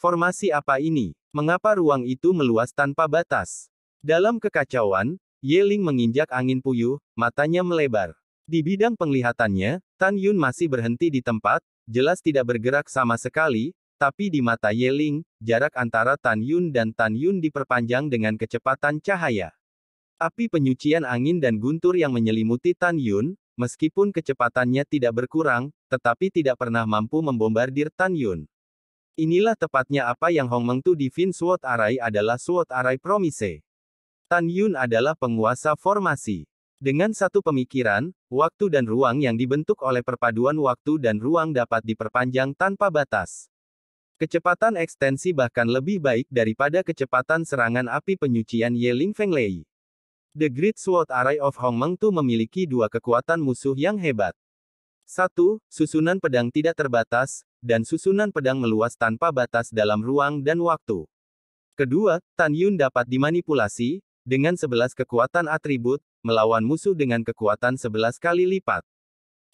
Speaker 2: Formasi apa ini? Mengapa ruang itu meluas tanpa batas? Dalam kekacauan, Yeling menginjak angin puyuh, matanya melebar. Di bidang penglihatannya, Tan Yun masih berhenti di tempat, jelas tidak bergerak sama sekali, tapi di mata Yeling, jarak antara Tan Yun dan Tan Yun diperpanjang dengan kecepatan cahaya. Api penyucian angin dan guntur yang menyelimuti Tan Yun, meskipun kecepatannya tidak berkurang, tetapi tidak pernah mampu membombardir Tan Yun. Inilah tepatnya apa yang Hongmengtu Divine Sword Array adalah Sword Array Promise. Tan Yun adalah penguasa formasi. Dengan satu pemikiran, waktu dan ruang yang dibentuk oleh perpaduan waktu dan ruang dapat diperpanjang tanpa batas. Kecepatan ekstensi bahkan lebih baik daripada kecepatan serangan api penyucian Yeling Fenglei. The Great Sword Array of Hongmengtu memiliki dua kekuatan musuh yang hebat. 1. Susunan pedang tidak terbatas, dan susunan pedang meluas tanpa batas dalam ruang dan waktu. Kedua, Tan Yun dapat dimanipulasi, dengan 11 kekuatan atribut, melawan musuh dengan kekuatan 11 kali lipat.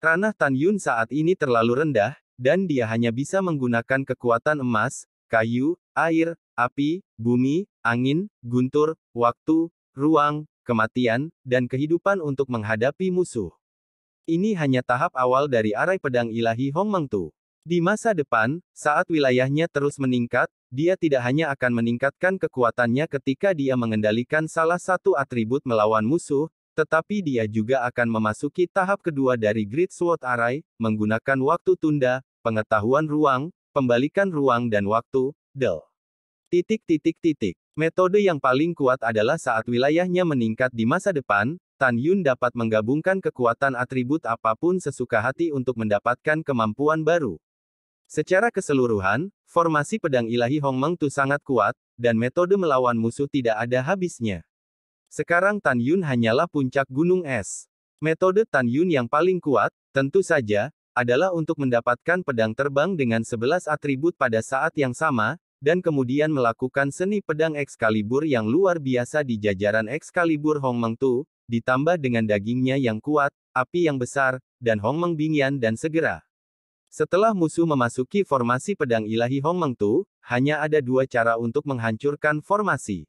Speaker 2: Ranah Tan Yun saat ini terlalu rendah, dan dia hanya bisa menggunakan kekuatan emas, kayu, air, api, bumi, angin, guntur, waktu, ruang, kematian, dan kehidupan untuk menghadapi musuh. Ini hanya tahap awal dari arai pedang ilahi Hongmengtu. Di masa depan, saat wilayahnya terus meningkat, dia tidak hanya akan meningkatkan kekuatannya ketika dia mengendalikan salah satu atribut melawan musuh, tetapi dia juga akan memasuki tahap kedua dari Great Sword Array, menggunakan waktu tunda, pengetahuan ruang, pembalikan ruang dan waktu, DEL. Metode yang paling kuat adalah saat wilayahnya meningkat di masa depan, Tan Yun dapat menggabungkan kekuatan atribut apapun sesuka hati untuk mendapatkan kemampuan baru. Secara keseluruhan, formasi pedang ilahi Hongmeng Tu sangat kuat, dan metode melawan musuh tidak ada habisnya. Sekarang Tan Yun hanyalah puncak gunung es. Metode Tan Yun yang paling kuat, tentu saja, adalah untuk mendapatkan pedang terbang dengan 11 atribut pada saat yang sama, dan kemudian melakukan seni pedang Excalibur yang luar biasa di jajaran Excalibur Hongmeng Tu, ditambah dengan dagingnya yang kuat, api yang besar, dan Hongmeng Bingyan dan segera. Setelah musuh memasuki formasi pedang ilahi Hongmeng Tu, hanya ada dua cara untuk menghancurkan formasi.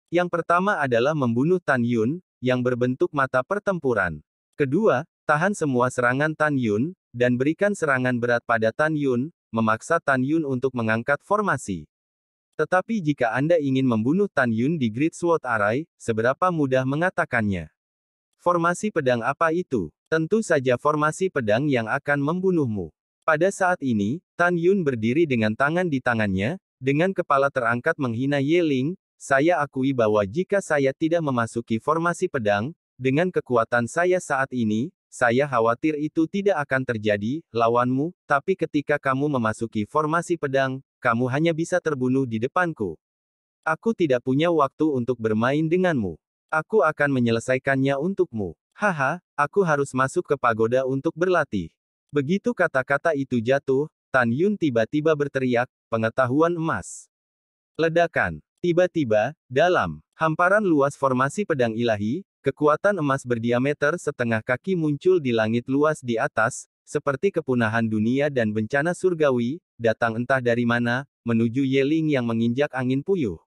Speaker 2: Yang pertama adalah membunuh Tan Yun, yang berbentuk mata pertempuran. Kedua, tahan semua serangan Tan Yun, dan berikan serangan berat pada Tan Yun, memaksa Tan Yun untuk mengangkat formasi. Tetapi jika Anda ingin membunuh Tan Yun di Great Sword Array, seberapa mudah mengatakannya? Formasi pedang apa itu? Tentu saja formasi pedang yang akan membunuhmu. Pada saat ini, Tan Yun berdiri dengan tangan di tangannya, dengan kepala terangkat menghina Ye Ling. Saya akui bahwa jika saya tidak memasuki formasi pedang, dengan kekuatan saya saat ini, saya khawatir itu tidak akan terjadi, lawanmu, tapi ketika kamu memasuki formasi pedang, kamu hanya bisa terbunuh di depanku. Aku tidak punya waktu untuk bermain denganmu. Aku akan menyelesaikannya untukmu. Haha, aku harus masuk ke pagoda untuk berlatih. Begitu kata-kata itu jatuh, Tan Yun tiba-tiba berteriak, pengetahuan emas. Ledakan. Tiba-tiba, dalam hamparan luas formasi pedang ilahi, kekuatan emas berdiameter setengah kaki muncul di langit luas di atas, seperti kepunahan dunia dan bencana surgawi, datang entah dari mana, menuju Ye Ling yang menginjak angin puyuh.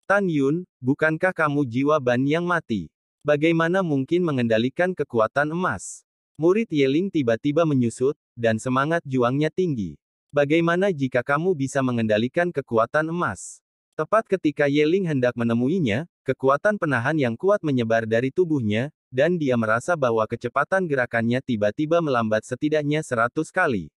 Speaker 2: Tan Yun, bukankah kamu jiwa ban yang mati? Bagaimana mungkin mengendalikan kekuatan emas? Murid Ye Ling tiba-tiba menyusut, dan semangat juangnya tinggi. Bagaimana jika kamu bisa mengendalikan kekuatan emas? Tepat ketika Ye Ling hendak menemuinya, kekuatan penahan yang kuat menyebar dari tubuhnya, dan dia merasa bahwa kecepatan gerakannya tiba-tiba melambat setidaknya 100 kali.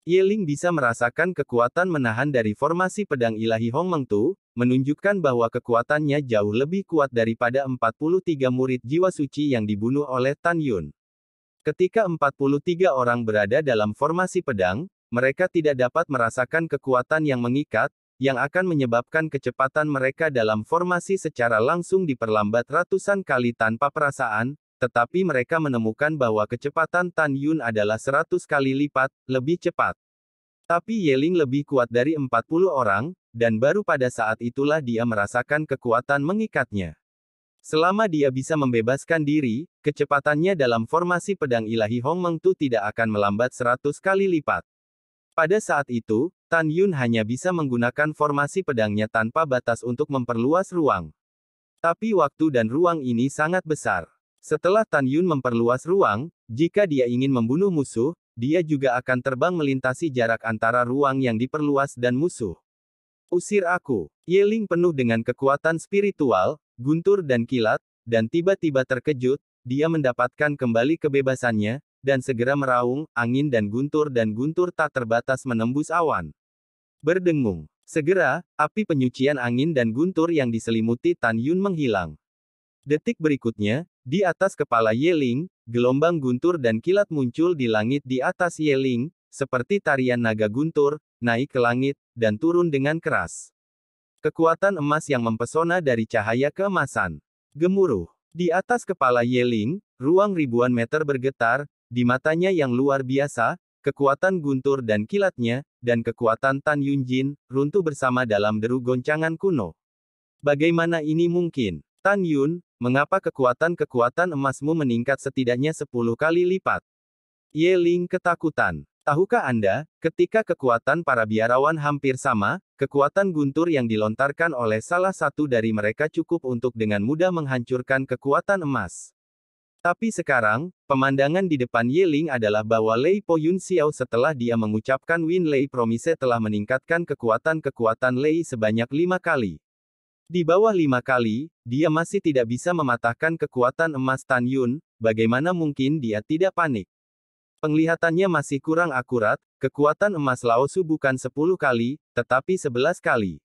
Speaker 2: Ye Ling bisa merasakan kekuatan menahan dari formasi pedang ilahi Hongmeng Tu, menunjukkan bahwa kekuatannya jauh lebih kuat daripada 43 murid jiwa suci yang dibunuh oleh Tan Yun. Ketika 43 orang berada dalam formasi pedang, mereka tidak dapat merasakan kekuatan yang mengikat, yang akan menyebabkan kecepatan mereka dalam formasi secara langsung diperlambat ratusan kali tanpa perasaan, tetapi mereka menemukan bahwa kecepatan Tan Yun adalah 100 kali lipat, lebih cepat. Tapi Ye Ling lebih kuat dari 40 orang, dan baru pada saat itulah dia merasakan kekuatan mengikatnya. Selama dia bisa membebaskan diri, kecepatannya dalam formasi pedang ilahi Hongmeng Tu tidak akan melambat 100 kali lipat. Pada saat itu, Tan Yun hanya bisa menggunakan formasi pedangnya tanpa batas untuk memperluas ruang. Tapi waktu dan ruang ini sangat besar. Setelah Tan Yun memperluas ruang, jika dia ingin membunuh musuh, dia juga akan terbang melintasi jarak antara ruang yang diperluas dan musuh. Usir aku. Ye Ling penuh dengan kekuatan spiritual, guntur dan kilat, dan tiba-tiba terkejut, dia mendapatkan kembali kebebasannya, dan segera meraung, angin dan guntur tak terbatas menembus awan. Berdengung. Segera, api penyucian angin dan guntur yang diselimuti Tan Yun menghilang. Detik berikutnya, di atas kepala Ye Ling, gelombang guntur dan kilat muncul di langit di atas Ye Ling, seperti tarian naga guntur, naik ke langit, dan turun dengan keras. Kekuatan emas yang mempesona dari cahaya keemasan. Gemuruh. Di atas kepala Ye Ling, ruang ribuan meter bergetar, di matanya yang luar biasa, kekuatan guntur dan kilatnya, dan kekuatan Tan Yun Jin, runtuh bersama dalam deru goncangan kuno. Bagaimana ini mungkin? Tan Yun, mengapa kekuatan emasmu meningkat setidaknya 10 kali lipat? Ye Ling ketakutan. Tahukah Anda, ketika kekuatan para biarawan hampir sama, kekuatan guntur yang dilontarkan oleh salah satu dari mereka cukup untuk dengan mudah menghancurkan kekuatan emas. Tapi sekarang, pemandangan di depan Ye Ling adalah bahwa Lei Po Yun Xiao setelah dia mengucapkan Win Lei Promise telah meningkatkan kekuatan Lei sebanyak 5 kali. Di bawah 5 kali, dia masih tidak bisa mematahkan kekuatan emas Tan Yun, bagaimana mungkin dia tidak panik? Penglihatannya masih kurang akurat, kekuatan emas Lao Su bukan 10 kali, tetapi 11 kali.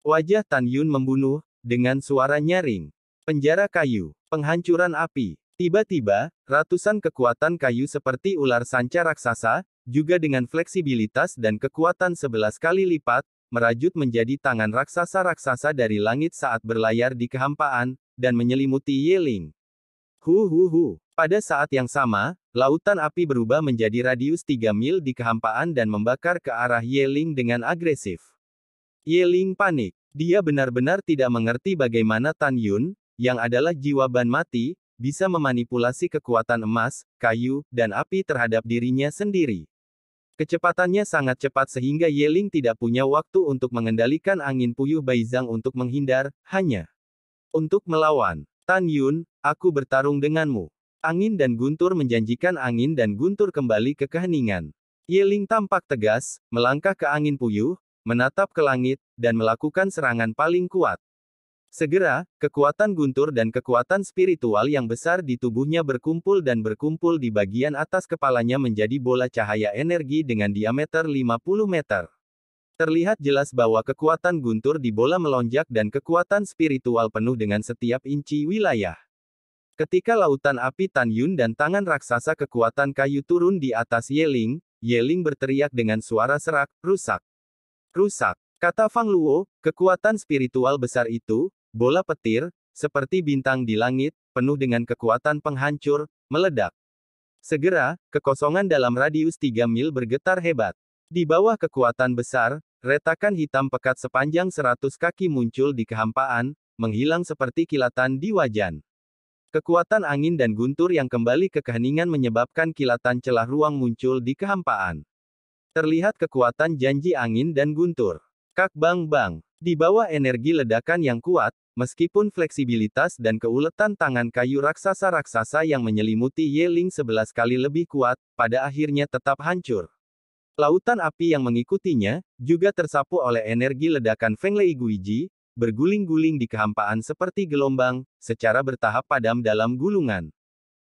Speaker 2: Wajah Tan Yun membunuh, dengan suara nyaring. Penjara kayu. Penghancuran api. Tiba-tiba, ratusan kekuatan kayu seperti ular sanca raksasa, juga dengan fleksibilitas dan kekuatan 11 kali lipat, merajut menjadi tangan raksasa-raksasa dari langit saat berlayar di kehampaan, dan menyelimuti Yeling. Pada saat yang sama, lautan api berubah menjadi radius 3 mil di kehampaan dan membakar ke arah Yeling dengan agresif. Yeling panik. Dia benar-benar tidak mengerti bagaimana Tan Yun, yang adalah jiwa ban mati, bisa memanipulasi kekuatan emas, kayu, dan api terhadap dirinya sendiri. Kecepatannya sangat cepat sehingga Yeling tidak punya waktu untuk mengendalikan angin puyuh Baizang untuk menghindar, hanya untuk melawan. Tan Yun, aku bertarung denganmu. Angin dan guntur menjanjikan angin dan guntur kembali ke keheningan. Yeling tampak tegas, melangkah ke angin puyuh, menatap ke langit, dan melakukan serangan paling kuat. Segera, kekuatan guntur dan kekuatan spiritual yang besar di tubuhnya berkumpul dan berkumpul di bagian atas kepalanya menjadi bola cahaya energi dengan diameter 50 meter. Terlihat jelas bahwa kekuatan guntur di bola melonjak dan kekuatan spiritual penuh dengan setiap inci wilayah. Ketika lautan api Tan Yun dan tangan raksasa kekuatan kayu turun di atas Yeling, Yeling berteriak dengan suara serak, "Rusak! Rusak!" Kata Fang Luo, kekuatan spiritual besar itu, bola petir, seperti bintang di langit, penuh dengan kekuatan penghancur, meledak. Segera, kekosongan dalam radius 3 mil bergetar hebat. Di bawah kekuatan besar, retakan hitam pekat sepanjang 100 kaki muncul di kehampaan, menghilang seperti kilatan di wajan. Kekuatan angin dan guntur yang kembali ke keheningan menyebabkan kilatan celah ruang muncul di kehampaan. Terlihat kekuatan janji angin dan guntur. Kak bang bang. Di bawah energi ledakan yang kuat, meskipun fleksibilitas dan keuletan tangan kayu raksasa-raksasa yang menyelimuti Yeling 11 kali lebih kuat, pada akhirnya tetap hancur. Lautan api yang mengikutinya, juga tersapu oleh energi ledakan Feng Lei Guiji, berguling-guling di kehampaan seperti gelombang, secara bertahap padam dalam gulungan.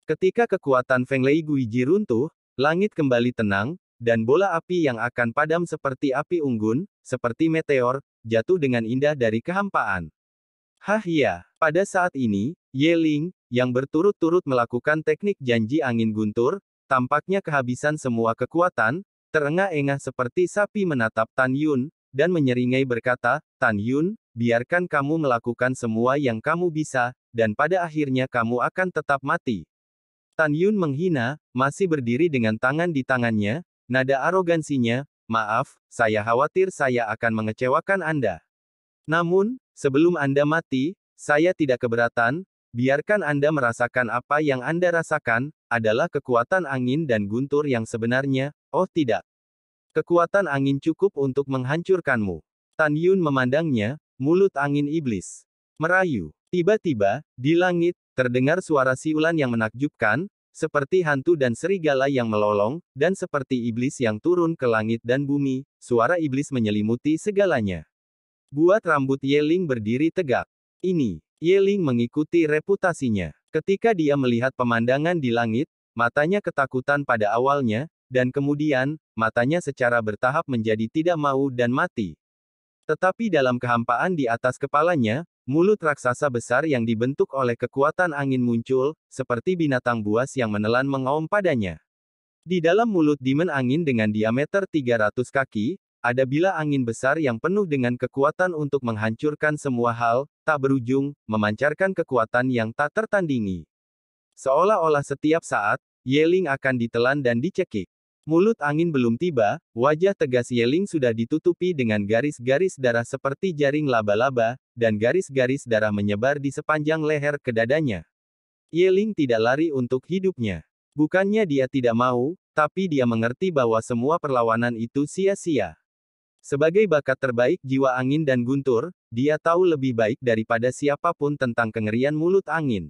Speaker 2: Ketika kekuatan Feng Lei Guiji runtuh, langit kembali tenang, dan bola api yang akan padam seperti api unggun, seperti meteor, jatuh dengan indah dari kehampaan. Iya, pada saat ini, Yeling, yang berturut-turut melakukan teknik janji angin guntur, tampaknya kehabisan semua kekuatan, terengah-engah seperti sapi menatap Tan Yun, dan menyeringai berkata, "Tan Yun, biarkan kamu melakukan semua yang kamu bisa, dan pada akhirnya kamu akan tetap mati." Tan Yun menghina, masih berdiri dengan tangan di tangannya, nada arogansinya, "Maaf, saya khawatir saya akan mengecewakan Anda. Namun, sebelum Anda mati, saya tidak keberatan, biarkan Anda merasakan apa yang Anda rasakan, adalah kekuatan angin dan guntur yang sebenarnya, oh tidak. Kekuatan angin cukup untuk menghancurkanmu." Tan Yun memandangnya, mulut angin iblis merayu. Tiba-tiba, di langit, terdengar suara siulan yang menakjubkan, seperti hantu dan serigala yang melolong, dan seperti iblis yang turun ke langit dan bumi, suara iblis menyelimuti segalanya. Buat rambut Yeling berdiri tegak. Ini, Yeling mengikuti reputasinya. Ketika dia melihat pemandangan di langit, matanya ketakutan pada awalnya, dan kemudian, matanya secara bertahap menjadi tidak mau dan mati. Tetapi dalam kehampaan di atas kepalanya, mulut raksasa besar yang dibentuk oleh kekuatan angin muncul, seperti binatang buas yang menelan mengaum padanya. Di dalam mulut Demon Angin dengan diameter 300 kaki, ada bila angin besar yang penuh dengan kekuatan untuk menghancurkan semua hal, tak berujung, memancarkan kekuatan yang tak tertandingi. Seolah-olah setiap saat, Yeling akan ditelan dan dicekik. Mulut angin belum tiba, wajah tegas Yeling sudah ditutupi dengan garis-garis darah seperti jaring laba-laba, dan garis-garis darah menyebar di sepanjang leher ke dadanya. Yeling tidak lari untuk hidupnya. Bukannya dia tidak mau, tapi dia mengerti bahwa semua perlawanan itu sia-sia. Sebagai bakat terbaik jiwa angin dan guntur, dia tahu lebih baik daripada siapapun tentang kengerian mulut angin.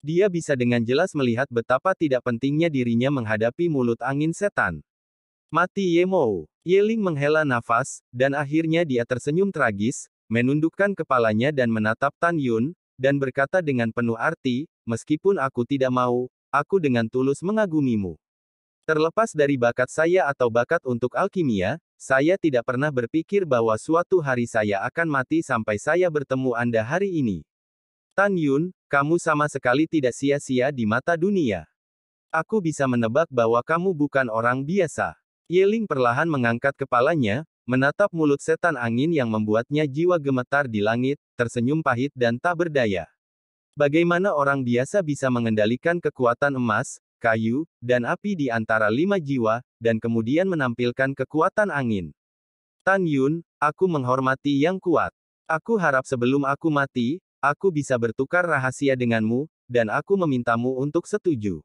Speaker 2: Dia bisa dengan jelas melihat betapa tidak pentingnya dirinya menghadapi mulut angin setan. Mati Yemou. Yeling menghela nafas, dan akhirnya dia tersenyum tragis, menundukkan kepalanya dan menatap Tan Yun, dan berkata dengan penuh arti, "Meskipun aku tidak mau, aku dengan tulus mengagumimu. Terlepas dari bakat saya atau bakat untuk alkimia, saya tidak pernah berpikir bahwa suatu hari saya akan mati sampai saya bertemu Anda hari ini." Tan Yun, kamu sama sekali tidak sia-sia di mata dunia. Aku bisa menebak bahwa kamu bukan orang biasa. Yeling perlahan mengangkat kepalanya, menatap mulut setan angin yang membuatnya jiwa gemetar di langit, tersenyum pahit dan tak berdaya. Bagaimana orang biasa bisa mengendalikan kekuatan emas, kayu, dan api di antara 5 jiwa, dan kemudian menampilkan kekuatan angin? Tan Yun, aku menghormati yang kuat. Aku harap sebelum aku mati, aku bisa bertukar rahasia denganmu, dan aku memintamu untuk setuju.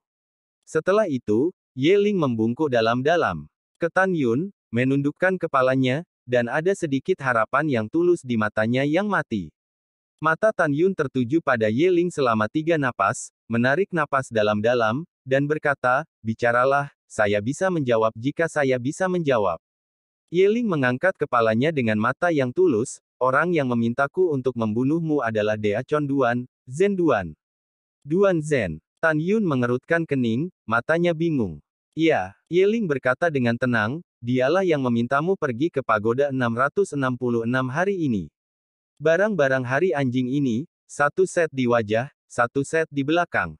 Speaker 2: Setelah itu, Yeling membungkuk dalam-dalam. Ke Tan Yun, menundukkan kepalanya, dan ada sedikit harapan yang tulus di matanya yang mati. Mata Tan Yun tertuju pada Yeling selama 3 napas, menarik napas dalam-dalam, dan berkata, bicaralah, saya bisa menjawab jika saya bisa menjawab. Yeling mengangkat kepalanya dengan mata yang tulus, orang yang memintaku untuk membunuhmu adalah Deachon Duan, Zhen Duan. Duan Zhen. Tan Yun mengerutkan kening, matanya bingung. Iya, Yeling berkata dengan tenang, dialah yang memintamu pergi ke pagoda 666 hari ini. Barang-barang hari anjing ini, 1 set di wajah, 1 set di belakang.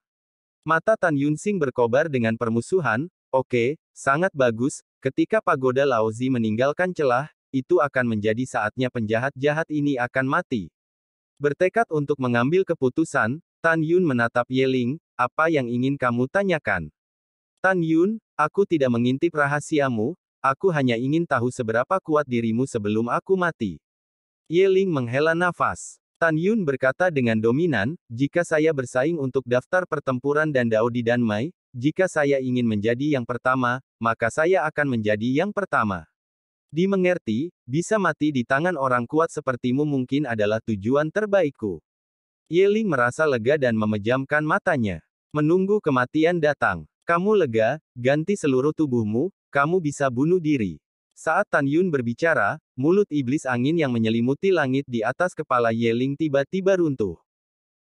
Speaker 2: Mata Tan Yunsing berkobar dengan permusuhan. Oke, sangat bagus, ketika pagoda Laozi meninggalkan celah, itu akan menjadi saatnya penjahat-jahat ini akan mati. Bertekad untuk mengambil keputusan, Tan Yun menatap Yeling, apa yang ingin kamu tanyakan? Tan Yun, aku tidak mengintip rahasiamu, aku hanya ingin tahu seberapa kuat dirimu sebelum aku mati. Yeling menghela nafas. Tan Yun berkata dengan dominan, jika saya bersaing untuk daftar pertempuran dan Dao di Danmai, jika saya ingin menjadi yang pertama, maka saya akan menjadi yang pertama. Dimengerti, bisa mati di tangan orang kuat sepertimu mungkin adalah tujuan terbaikku. Yeling merasa lega dan memejamkan matanya. Menunggu kematian datang. Kamu lega, ganti seluruh tubuhmu, kamu bisa bunuh diri. Saat Tan Yun berbicara, mulut iblis angin yang menyelimuti langit di atas kepala Yeling tiba-tiba runtuh.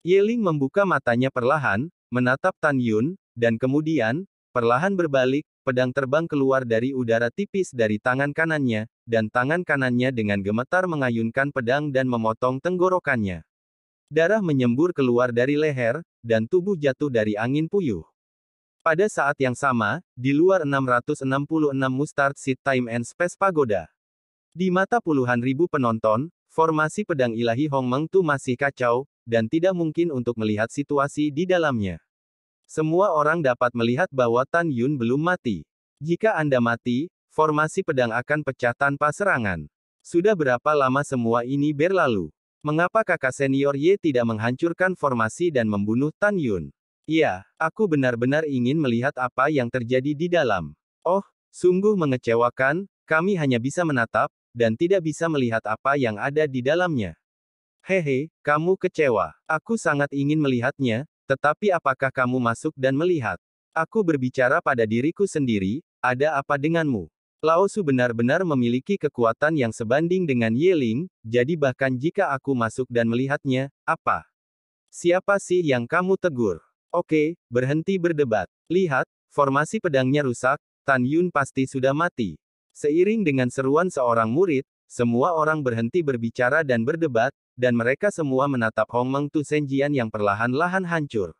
Speaker 2: Yeling membuka matanya perlahan, menatap Tan Yun, dan kemudian, perlahan berbalik, pedang terbang keluar dari udara tipis dari tangan kanannya, dan tangan kanannya dengan gemetar mengayunkan pedang dan memotong tenggorokannya. Darah menyembur keluar dari leher, dan tubuh jatuh dari angin puyuh. Pada saat yang sama, di luar 666 Mustard Seed Time and Space Pagoda. Di mata puluhan ribu penonton, formasi pedang ilahi Hongmeng Tu masih kacau, dan tidak mungkin untuk melihat situasi di dalamnya. Semua orang dapat melihat bahwa Tan Yun belum mati. Jika Anda mati, formasi pedang akan pecah tanpa serangan. Sudah berapa lama semua ini berlalu? Mengapa kakak senior Ye tidak menghancurkan formasi dan membunuh Tan Yun? Iya, aku benar-benar ingin melihat apa yang terjadi di dalam. Oh, sungguh mengecewakan, kami hanya bisa menatap, dan tidak bisa melihat apa yang ada di dalamnya. Hehe, kamu kecewa. Aku sangat ingin melihatnya, tetapi apakah kamu masuk dan melihat? Aku berbicara pada diriku sendiri, ada apa denganmu? Laosu benar-benar memiliki kekuatan yang sebanding dengan Yeling, jadi bahkan jika aku masuk dan melihatnya, apa? Siapa sih yang kamu tegur? Oke, berhenti berdebat. Lihat, formasi pedangnya rusak, Tan Yun pasti sudah mati. Seiring dengan seruan seorang murid, semua orang berhenti berbicara dan berdebat, dan mereka semua menatap Hongmeng Tu Senjian yang perlahan-lahan hancur.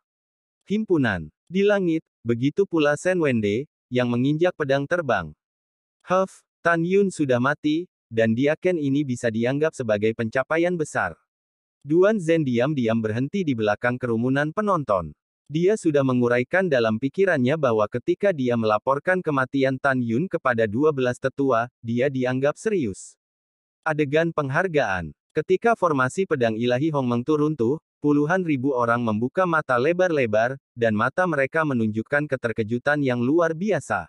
Speaker 2: Himpunan. Di langit, begitu pula Shen Wende, yang menginjak pedang terbang. Tan Yun sudah mati, dan diaken ini bisa dianggap sebagai pencapaian besar. Duan Zhen diam-diam berhenti di belakang kerumunan penonton. Dia sudah menguraikan dalam pikirannya bahwa ketika dia melaporkan kematian Tan Yun kepada 12 tetua, dia dianggap serius. Adegan penghargaan. Ketika formasi pedang ilahi Hongmeng Tu runtuh, puluhan ribu orang membuka mata lebar-lebar, dan mata mereka menunjukkan keterkejutan yang luar biasa.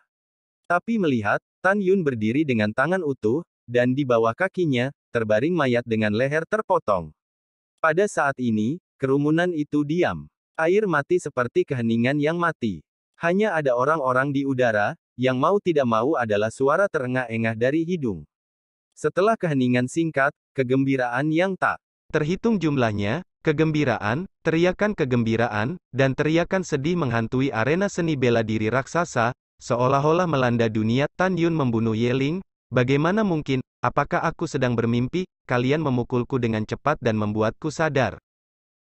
Speaker 2: Tapi melihat, Tan Yun berdiri dengan tangan utuh, dan di bawah kakinya, terbaring mayat dengan leher terpotong. Pada saat ini, kerumunan itu diam. Air mati seperti keheningan yang mati. Hanya ada orang-orang di udara, yang mau tidak mau adalah suara terengah-engah dari hidung. Setelah keheningan singkat, kegembiraan yang tak terhitung jumlahnya, kegembiraan, teriakan, dan teriakan sedih menghantui arena seni bela diri raksasa, seolah-olah melanda dunia. Tan Yun membunuh Yeling, bagaimana mungkin, apakah aku sedang bermimpi, kalian memukulku dengan cepat dan membuatku sadar.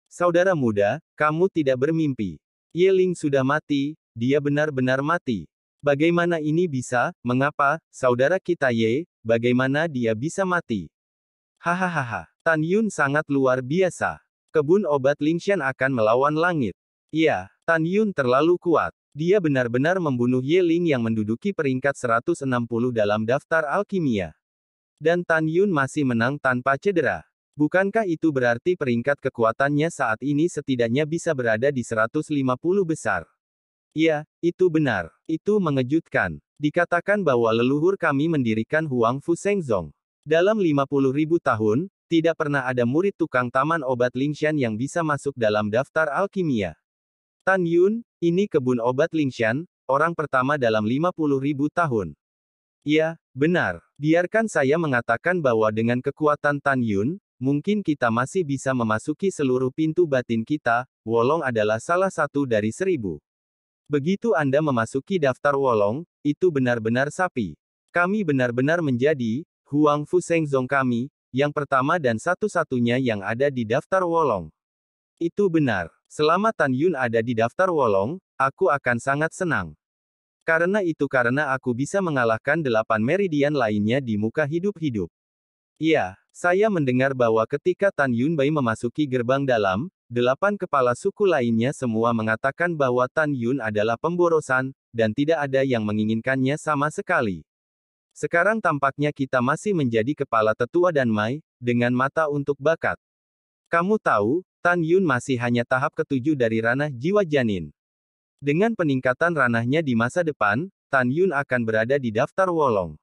Speaker 2: Saudara muda, kamu tidak bermimpi. Ye Ling sudah mati, dia benar-benar mati. Bagaimana ini bisa, mengapa, saudara kita Ye, bagaimana dia bisa mati? Hahaha, Tan Yun sangat luar biasa. Kebun obat Lingshan akan melawan langit. Iya, Tan Yun terlalu kuat. Dia benar-benar membunuh Ye Ling yang menduduki peringkat 160 dalam daftar alkimia. Dan Tan Yun masih menang tanpa cedera. Bukankah itu berarti peringkat kekuatannya saat ini setidaknya bisa berada di 150 besar? Iya, itu benar. Itu mengejutkan. Dikatakan bahwa leluhur kami mendirikan Huang Fu Shengzong. Dalam 50.000 tahun, tidak pernah ada murid tukang taman obat Lingshan yang bisa masuk dalam daftar alkimia. Tan Yun, ini kebun obat Lingshan, orang pertama dalam 50.000 tahun. Iya, benar. Biarkan saya mengatakan bahwa dengan kekuatan Tan Yun, mungkin kita masih bisa memasuki seluruh pintu batin kita. Wolong adalah salah satu dari 1000. Begitu Anda memasuki daftar Wolong, itu benar-benar sapi. Kami benar-benar menjadi Huang Fu Shengzong kami, yang pertama dan satu-satunya yang ada di daftar Wolong. Itu benar. Selama Tan Yun ada di daftar Wolong, aku akan sangat senang. Karena aku bisa mengalahkan 8 meridian lainnya di muka hidup-hidup. Iya, saya mendengar bahwa ketika Tan Yun Bai memasuki gerbang dalam, 8 kepala suku lainnya semua mengatakan bahwa Tan Yun adalah pemborosan, dan tidak ada yang menginginkannya sama sekali. Sekarang tampaknya kita masih menjadi kepala tetua dan Mai, dengan mata untuk bakat. Kamu tahu, Tan Yun masih hanya tahap ke-7 dari ranah jiwa janin. Dengan peningkatan ranahnya di masa depan, Tan Yun akan berada di daftar Wolong.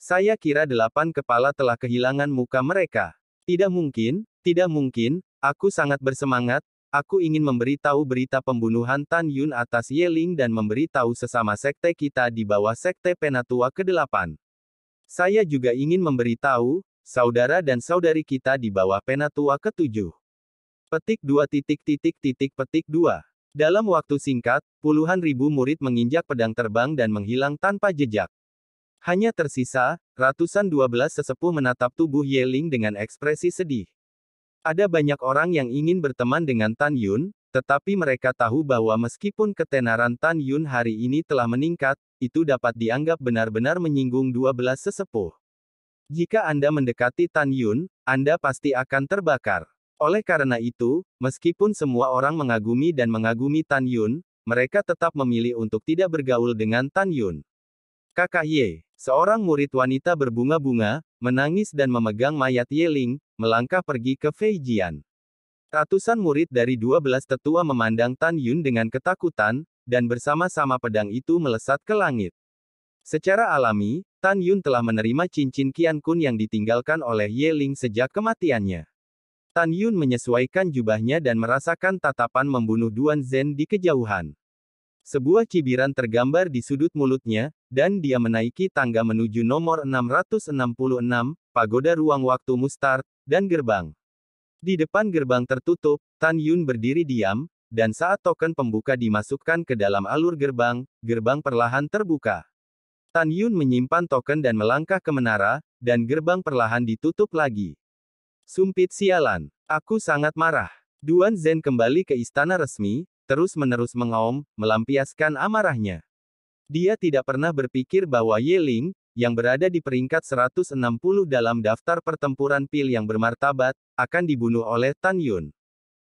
Speaker 2: Saya kira 8 kepala telah kehilangan muka mereka. Tidak mungkin, aku sangat bersemangat, aku ingin memberitahu berita pembunuhan Tan Yun atas Ye Ling dan memberitahu sesama sekte kita di bawah sekte Penatua ke-8. Saya juga ingin memberitahu, saudara dan saudari kita di bawah Penatua ke-7. Petik 2. Dalam waktu singkat, puluhan ribu murid menginjak pedang terbang dan menghilang tanpa jejak. Hanya tersisa, ratusan 12 sesepuh menatap tubuh Ye Ling dengan ekspresi sedih. Ada banyak orang yang ingin berteman dengan Tan Yun, tetapi mereka tahu bahwa meskipun ketenaran Tan Yun hari ini telah meningkat, itu dapat dianggap benar-benar menyinggung 12 sesepuh. Jika Anda mendekati Tan Yun, Anda pasti akan terbakar. Oleh karena itu, meskipun semua orang mengagumi Tan Yun, mereka tetap memilih untuk tidak bergaul dengan Tan Yun. Kakak Ye, seorang murid wanita berbunga-bunga, menangis dan memegang mayat Ye Ling, melangkah pergi ke Fei Jian. Ratusan murid dari 12 tetua memandang Tan Yun dengan ketakutan, dan bersama-sama pedang itu melesat ke langit. Secara alami, Tan Yun telah menerima cincin Qian Kun yang ditinggalkan oleh Ye Ling sejak kematiannya. Tan Yun menyesuaikan jubahnya dan merasakan tatapan membunuh Duan Zhen di kejauhan. Sebuah cibiran tergambar di sudut mulutnya, dan dia menaiki tangga menuju nomor 666, pagoda ruang waktu Mustard, dan gerbang. Di depan gerbang tertutup, Tan Yun berdiri diam, dan saat token pembuka dimasukkan ke dalam alur gerbang, gerbang perlahan terbuka. Tan Yun menyimpan token dan melangkah ke menara, dan gerbang perlahan ditutup lagi. Sumpit sialan. Aku sangat marah. Duan Zhen kembali ke istana resmi, terus-menerus mengaum, melampiaskan amarahnya. Dia tidak pernah berpikir bahwa Ye Ling, yang berada di peringkat 160 dalam daftar pertempuran pil yang bermartabat, akan dibunuh oleh Tan Yun.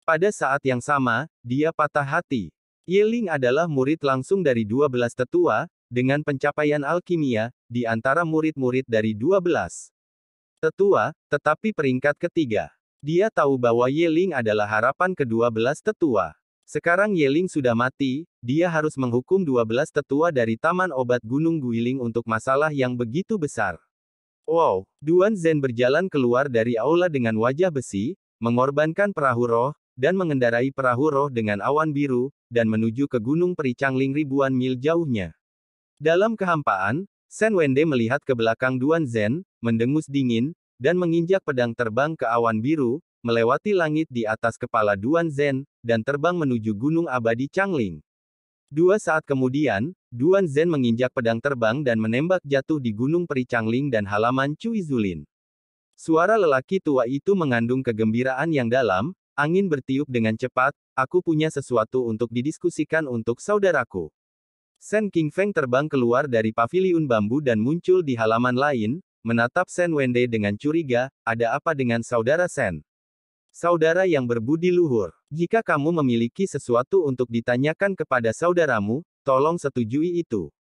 Speaker 2: Pada saat yang sama, dia patah hati. Ye Ling adalah murid langsung dari 12 tetua, dengan pencapaian alkimia, di antara murid-murid dari 12 tetua, tetapi peringkat ketiga. Dia tahu bahwa Ye Ling adalah harapan ke-12 tetua. Sekarang Ye Ling sudah mati, dia harus menghukum 12 tetua dari Taman Obat Gunung Guiling untuk masalah yang begitu besar. Wow, Duan Zhen berjalan keluar dari aula dengan wajah besi, mengorbankan perahu roh, dan mengendarai perahu roh dengan awan biru, dan menuju ke Gunung Peri Changling ribuan mil jauhnya. Dalam kehampaan, Shen Wende melihat ke belakang Duan Zhen, mendengus dingin, dan menginjak pedang terbang ke awan biru, melewati langit di atas kepala Duan Zhen, dan terbang menuju Gunung Abadi Changling. 2 saat kemudian, Duan Zhen menginjak pedang terbang dan menembak jatuh di Gunung Peri Changling dan halaman Cui Zulin. Suara lelaki tua itu mengandung kegembiraan yang dalam, Angin bertiup dengan cepat, aku punya sesuatu untuk didiskusikan untuk saudaraku. Sen Qingfeng terbang keluar dari paviliun bambu dan muncul di halaman lain, menatap Sen Wende dengan curiga, ada apa dengan saudara Sen? Saudara yang berbudi luhur, jika kamu memiliki sesuatu untuk ditanyakan kepada saudaramu, tolong setujui itu.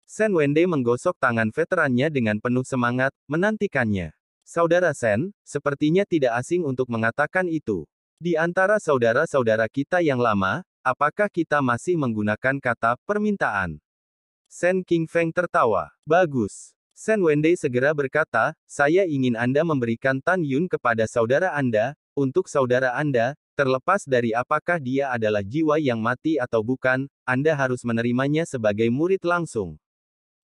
Speaker 2: Sen Wende menggosok tangan veterannya dengan penuh semangat, menantikannya. Saudara Sen, sepertinya tidak asing untuk mengatakan itu. Di antara saudara-saudara kita yang lama, apakah kita masih menggunakan kata permintaan? Sen Qingfeng tertawa. Bagus. Sen Wende segera berkata, saya ingin Anda memberikan Tan Yun kepada saudara Anda, untuk saudara Anda, terlepas dari apakah dia adalah jiwa yang mati atau bukan, Anda harus menerimanya sebagai murid langsung.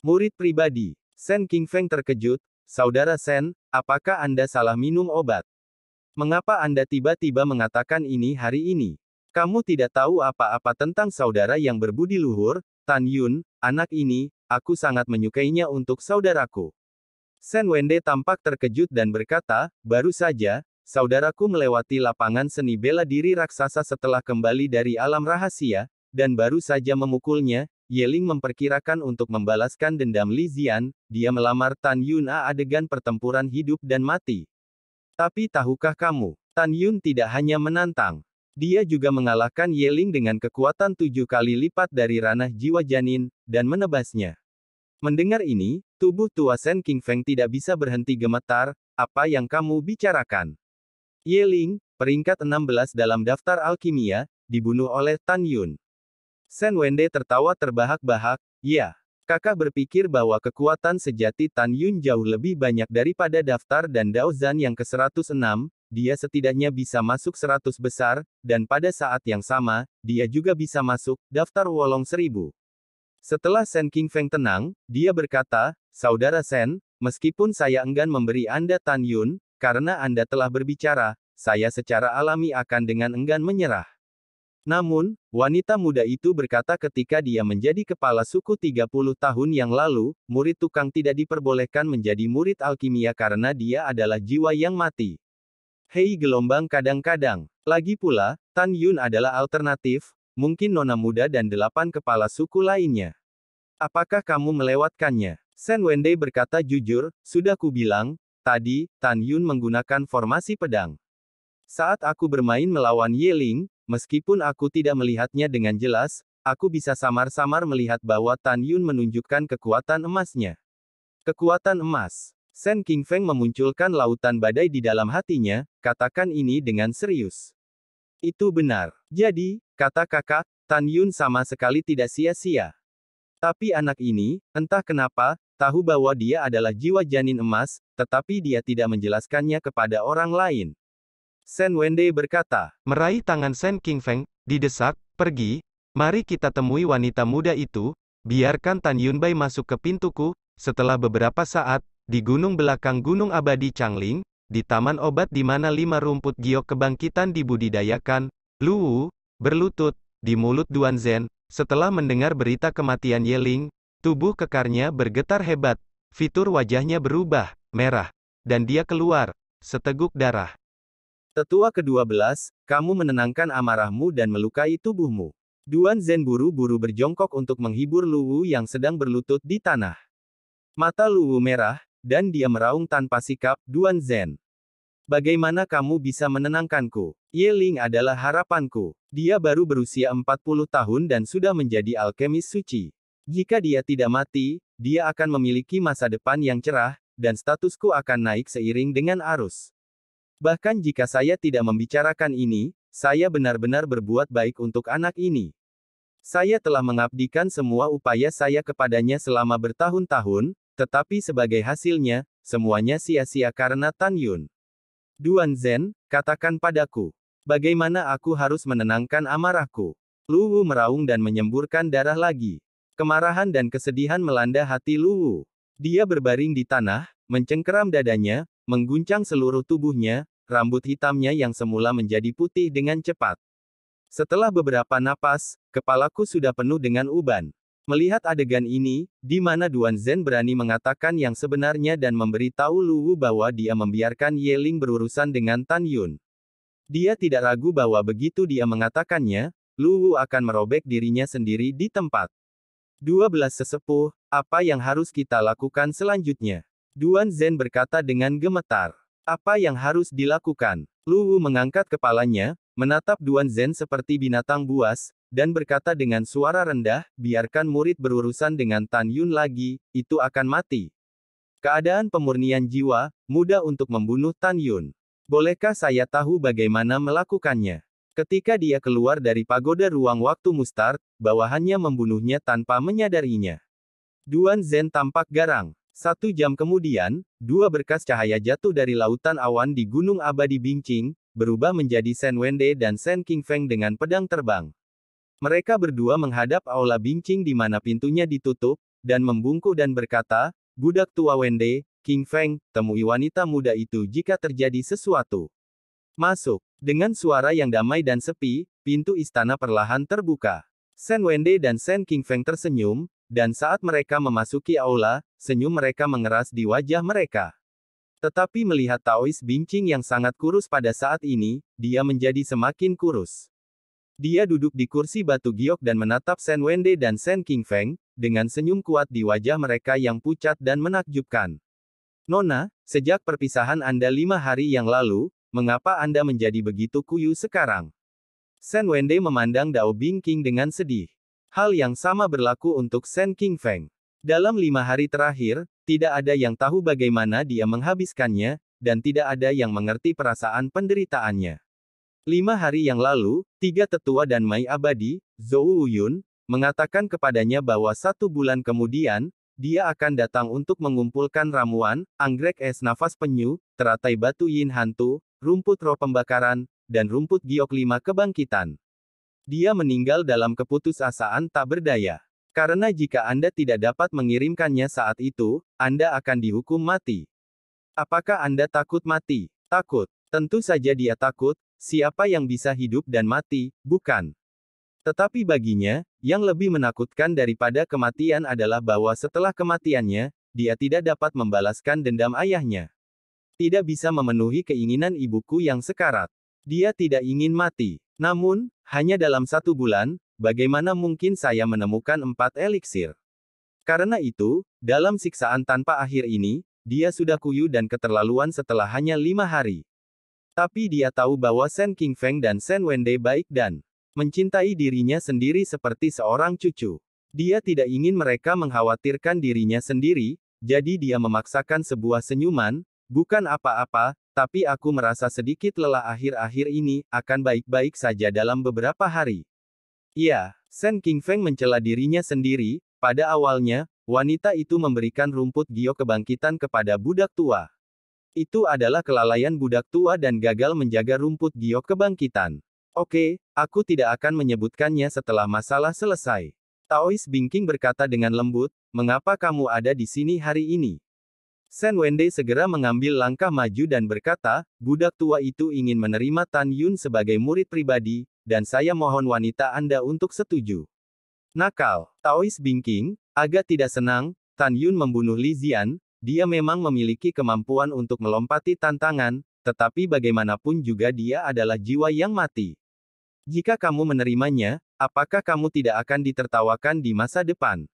Speaker 2: Murid pribadi. Sen Qingfeng terkejut, saudara Sen, apakah Anda salah minum obat? Mengapa Anda tiba-tiba mengatakan ini hari ini? Kamu tidak tahu apa-apa tentang saudara yang berbudi luhur, Tan Yun, anak ini, aku sangat menyukainya untuk saudaraku. Sen Wende tampak terkejut dan berkata, baru saja, saudaraku melewati lapangan seni bela diri raksasa setelah kembali dari alam rahasia, dan baru saja memukulnya. Yeling memperkirakan untuk membalaskan dendam Li Zian, dia melamar Tan Yun adegan pertempuran hidup dan mati. Tapi tahukah kamu, Tan Yun tidak hanya menantang. Dia juga mengalahkan Yeling dengan kekuatan 7 kali lipat dari ranah jiwa janin, dan menebasnya. Mendengar ini, tubuh tua Sen Qingfeng tidak bisa berhenti gemetar, apa yang kamu bicarakan? Yeling, peringkat 16 dalam daftar alkimia, dibunuh oleh Tan Yun. Sen Wende tertawa terbahak-bahak, ya. Kakak berpikir bahwa kekuatan sejati Tan Yun jauh lebih banyak daripada daftar dan Dao Zan yang ke-106, dia setidaknya bisa masuk 100 besar, dan pada saat yang sama, dia juga bisa masuk daftar Wolong 1000. Setelah Sen Qingfeng tenang, dia berkata, saudara Sen, meskipun saya enggan memberi Anda Tan Yun, karena Anda telah berbicara, saya secara alami akan dengan enggan menyerah. Namun, wanita muda itu berkata ketika dia menjadi kepala suku 30 tahun yang lalu, murid tukang tidak diperbolehkan menjadi murid alkimia karena dia adalah jiwa yang mati. Hei gelombang kadang-kadang. Lagi pula, Tan Yun adalah alternatif, mungkin nona muda dan 8 kepala suku lainnya. Apakah kamu melewatkannya? Sen Wende berkata jujur, sudah kubilang, tadi, Tan Yun menggunakan formasi pedang. Saat aku bermain melawan Yeling, meskipun aku tidak melihatnya dengan jelas, aku bisa samar-samar melihat bahwa Tan Yun menunjukkan kekuatan emasnya. Kekuatan emas. Sen Qingfeng memunculkan lautan badai di dalam hatinya, katakan ini dengan serius. Itu benar. Jadi, kata kakak, Tan Yun sama sekali tidak sia-sia. Tapi anak ini, entah kenapa, tahu bahwa dia adalah jiwa janin emas, tetapi dia tidak menjelaskannya kepada orang lain. Sen Wende berkata, meraih tangan Sen Qingfeng, didesak, pergi, mari kita temui wanita muda itu, biarkan Tan Yunbai masuk ke pintuku. Setelah beberapa saat, di gunung belakang Gunung Abadi Changling, di taman obat di mana 5 rumput giok kebangkitan dibudidayakan, Luwu berlutut di mulut Duan Zhen. Setelah mendengar berita kematian Yeling, tubuh kekarnya bergetar hebat, fitur wajahnya berubah merah, dan dia keluar seteguk darah. Tetua ke-12, kamu menenangkan amarahmu dan melukai tubuhmu. Duan Zhen buru-buru berjongkok untuk menghibur Luwu yang sedang berlutut di tanah. Mata Luwu merah, dan dia meraung tanpa sikap, Duan Zhen. Bagaimana kamu bisa menenangkanku? Yeling adalah harapanku. Dia baru berusia 40 tahun dan sudah menjadi alkemis suci. Jika dia tidak mati, dia akan memiliki masa depan yang cerah, dan statusku akan naik seiring dengan arus. Bahkan jika saya tidak membicarakan ini, saya benar-benar berbuat baik untuk anak ini. Saya telah mengabdikan semua upaya saya kepadanya selama bertahun-tahun, tetapi sebagai hasilnya, semuanya sia-sia karena Tan Yun. Duan Zhen, katakan padaku, bagaimana aku harus menenangkan amarahku? Luwu meraung dan menyemburkan darah lagi. Kemarahan dan kesedihan melanda hati Luwu. Dia berbaring di tanah, mencengkeram dadanya, mengguncang seluruh tubuhnya, rambut hitamnya yang semula menjadi putih dengan cepat. Setelah beberapa napas, kepalaku sudah penuh dengan uban. Melihat adegan ini, di mana Duan Zhen berani mengatakan yang sebenarnya dan memberitahu Luwu bahwa dia membiarkan Yeling berurusan dengan Tan Yun. Dia tidak ragu bahwa begitu dia mengatakannya, Lu Wu akan merobek dirinya sendiri di tempat. 12 sesepuh, apa yang harus kita lakukan selanjutnya? Duan Zhen berkata dengan gemetar. Apa yang harus dilakukan? Lu Wu mengangkat kepalanya, menatap Duan Zhen seperti binatang buas, dan berkata dengan suara rendah, biarkan murid berurusan dengan Tan Yun lagi, itu akan mati. Keadaan pemurnian jiwa, mudah untuk membunuh Tan Yun. Bolehkah saya tahu bagaimana melakukannya? Ketika dia keluar dari pagoda ruang waktu mustard, bawahannya membunuhnya tanpa menyadarinya. Duan Zhen tampak garang. 1 jam kemudian, 2 berkas cahaya jatuh dari lautan awan di Gunung Abadi Bingqing, berubah menjadi Shen Wende dan Shen Qingfeng dengan pedang terbang. Mereka berdua menghadap aula Bingqing di mana pintunya ditutup, dan membungkuk dan berkata, budak tua Wende, Qingfeng, temui wanita muda itu jika terjadi sesuatu. Masuk. Dengan suara yang damai dan sepi, pintu istana perlahan terbuka. Shen Wende dan Shen Qingfeng tersenyum, dan saat mereka memasuki aula, senyum mereka mengeras di wajah mereka. Tetapi melihat Taois Bingqing yang sangat kurus pada saat ini, dia menjadi semakin kurus. Dia duduk di kursi batu giok dan menatap Shen Wende dan Shen Qingfeng, dengan senyum kuat di wajah mereka yang pucat dan menakjubkan. Nona, sejak perpisahan Anda 5 hari yang lalu, mengapa Anda menjadi begitu kuyu sekarang? Shen Wende memandang Dao Bingqing dengan sedih. Hal yang sama berlaku untuk Shen Qingfeng. Dalam 5 hari terakhir, tidak ada yang tahu bagaimana dia menghabiskannya, dan tidak ada yang mengerti perasaan penderitaannya. 5 hari yang lalu, 3 tetua dan Mai Abadi, Zhou Yun, mengatakan kepadanya bahwa 1 bulan kemudian, dia akan datang untuk mengumpulkan ramuan, anggrek es nafas penyu, teratai batu yin hantu, rumput roh pembakaran, dan rumput giok 5 kebangkitan. Dia meninggal dalam keputusasaan tak berdaya. Karena jika Anda tidak dapat mengirimkannya saat itu, Anda akan dihukum mati. Apakah Anda takut mati? Takut. Tentu saja dia takut, siapa yang bisa hidup dan mati, bukan? Tetapi baginya, yang lebih menakutkan daripada kematian adalah bahwa setelah kematiannya, dia tidak dapat membalaskan dendam ayahnya. Tidak bisa memenuhi keinginan ibuku yang sekarat. Dia tidak ingin mati. Namun, hanya dalam 1 bulan, bagaimana mungkin saya menemukan 4 eliksir? Karena itu, dalam siksaan tanpa akhir ini, dia sudah kuyu dan keterlaluan setelah hanya 5 hari. Tapi dia tahu bahwa Shen Qingfeng dan Shen Wende baik dan mencintai dirinya sendiri seperti seorang cucu. Dia tidak ingin mereka mengkhawatirkan dirinya sendiri, jadi dia memaksakan sebuah senyuman, bukan apa-apa, tapi aku merasa sedikit lelah akhir-akhir ini, akan baik-baik saja dalam beberapa hari. Iya, Shen Qingfeng mencela dirinya sendiri, pada awalnya, wanita itu memberikan rumput giok kebangkitan kepada budak tua. Itu adalah kelalaian budak tua dan gagal menjaga rumput giok kebangkitan. Oke, aku tidak akan menyebutkannya setelah masalah selesai. Taois Bingqing berkata dengan lembut, mengapa kamu ada di sini hari ini? Shen Wende segera mengambil langkah maju dan berkata, budak tua itu ingin menerima Tan Yun sebagai murid pribadi, dan saya mohon wanita Anda untuk setuju. Nakal. Taois Bingqing, agak tidak senang, Tan Yun membunuh Li Zian, dia memang memiliki kemampuan untuk melompati tantangan, tetapi bagaimanapun juga dia adalah jiwa yang mati. Jika kamu menerimanya, apakah kamu tidak akan ditertawakan di masa depan?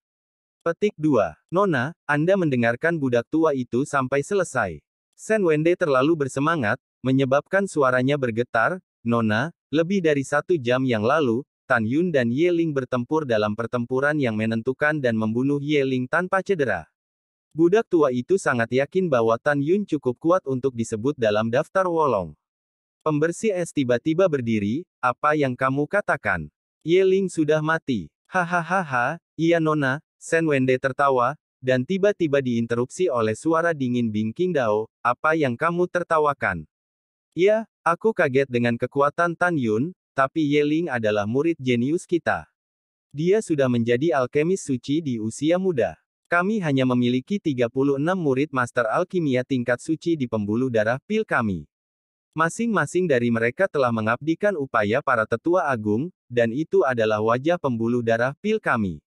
Speaker 2: Petik 2. Nona, Anda mendengarkan budak tua itu sampai selesai. Shen Wende terlalu bersemangat, menyebabkan suaranya bergetar. Nona, lebih dari 1 jam yang lalu, Tan Yun dan Ye Ling bertempur dalam pertempuran yang menentukan dan membunuh Ye Ling tanpa cedera. Budak tua itu sangat yakin bahwa Tan Yun cukup kuat untuk disebut dalam daftar Wolong. Pembersih es tiba-tiba berdiri, apa yang kamu katakan? Ye Ling sudah mati. Hahaha, iya Nona, Shen Wende tertawa, dan tiba-tiba diinterupsi oleh suara dingin Bingqing Dao, apa yang kamu tertawakan? Ya, aku kaget dengan kekuatan Tan Yun, tapi Ye Ling adalah murid jenius kita. Dia sudah menjadi alkemis suci di usia muda. Kami hanya memiliki 36 murid master alkimia tingkat suci di pembuluh darah pil kami. Masing-masing dari mereka telah mengabdikan upaya para tetua agung, dan itu adalah wajah pembuluh darah pil kami.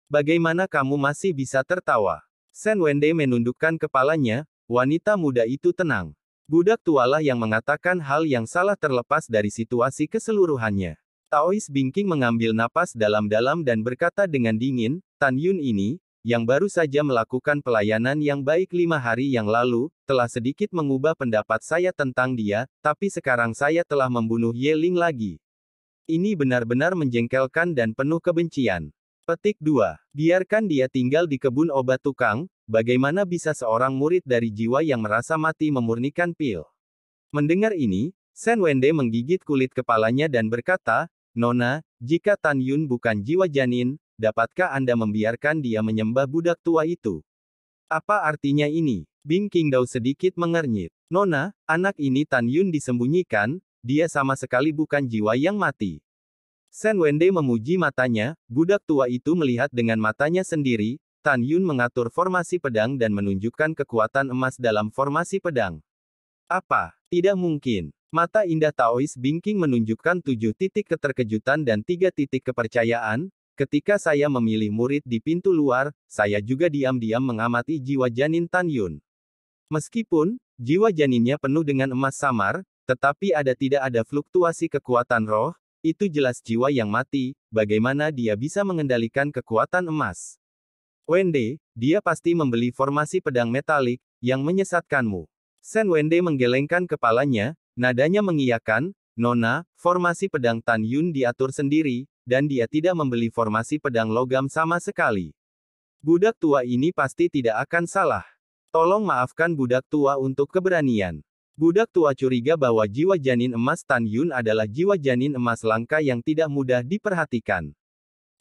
Speaker 2: Bagaimana kamu masih bisa tertawa? Shen Wende menundukkan kepalanya, wanita muda itu tenang. Budak tualah yang mengatakan hal yang salah terlepas dari situasi keseluruhannya. Taois Bingking mengambil napas dalam-dalam dan berkata dengan dingin, Tan Yun ini, yang baru saja melakukan pelayanan yang baik 5 hari yang lalu, telah sedikit mengubah pendapat saya tentang dia, tapi sekarang saya telah membunuh Ye Ling lagi. Ini benar-benar menjengkelkan dan penuh kebencian. Petik 2. Biarkan dia tinggal di kebun obat tukang, bagaimana bisa seorang murid dari jiwa yang merasa mati memurnikan pil? Mendengar ini, Shen Wende menggigit kulit kepalanya dan berkata, Nona, jika Tan Yun bukan jiwa janin, dapatkah Anda membiarkan dia menyembah budak tua itu? Apa artinya ini? Bing Qingdao sedikit mengernyit. Nona, anak ini Tan Yun disembunyikan, dia sama sekali bukan jiwa yang mati. Shen Wende memuji matanya, budak tua itu melihat dengan matanya sendiri, Tan Yun mengatur formasi pedang dan menunjukkan kekuatan emas dalam formasi pedang. Apa? Tidak mungkin. Mata indah Taois Bingking menunjukkan 7 titik keterkejutan dan 3 titik kepercayaan. Ketika saya memilih murid di pintu luar, saya juga diam-diam mengamati jiwa janin Tan Yun. Meskipun jiwa janinnya penuh dengan emas samar, tetapi tidak ada fluktuasi kekuatan roh, itu jelas jiwa yang mati. Bagaimana dia bisa mengendalikan kekuatan emas? Wende, dia pasti membeli formasi pedang metalik yang menyesatkanmu. Shen Wende menggelengkan kepalanya. Nadanya mengiyakan, Nona, formasi pedang Tan Yun diatur sendiri, dan dia tidak membeli formasi pedang logam sama sekali. Budak tua ini pasti tidak akan salah. Tolong maafkan budak tua untuk keberanian. Budak tua curiga bahwa jiwa janin emas Tan Yun adalah jiwa janin emas langka yang tidak mudah diperhatikan.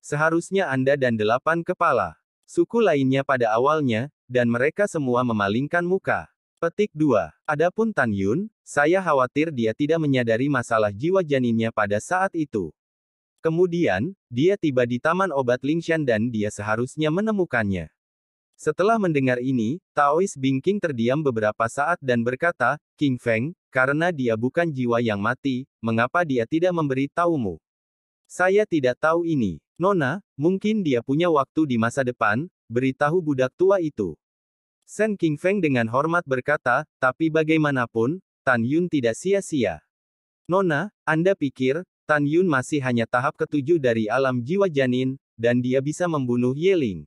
Speaker 2: Seharusnya Anda dan 8 kepala suku lainnya pada awalnya, dan mereka semua memalingkan muka. Petik 2. Adapun Tan Yun, saya khawatir dia tidak menyadari masalah jiwa janinnya pada saat itu. Kemudian, dia tiba di taman obat Lingshan dan dia seharusnya menemukannya. Setelah mendengar ini, Taois Bingking terdiam beberapa saat dan berkata, King Feng, karena dia bukan jiwa yang mati, mengapa dia tidak memberi tahumu? Saya tidak tahu ini. Nona, mungkin dia punya waktu di masa depan, beritahu budak tua itu. Shen Qingfeng dengan hormat berkata, tapi bagaimanapun, Tan Yun tidak sia-sia. Nona, Anda pikir, Tan Yun masih hanya tahap ke-7 dari alam jiwa janin, dan dia bisa membunuh Ye Ling.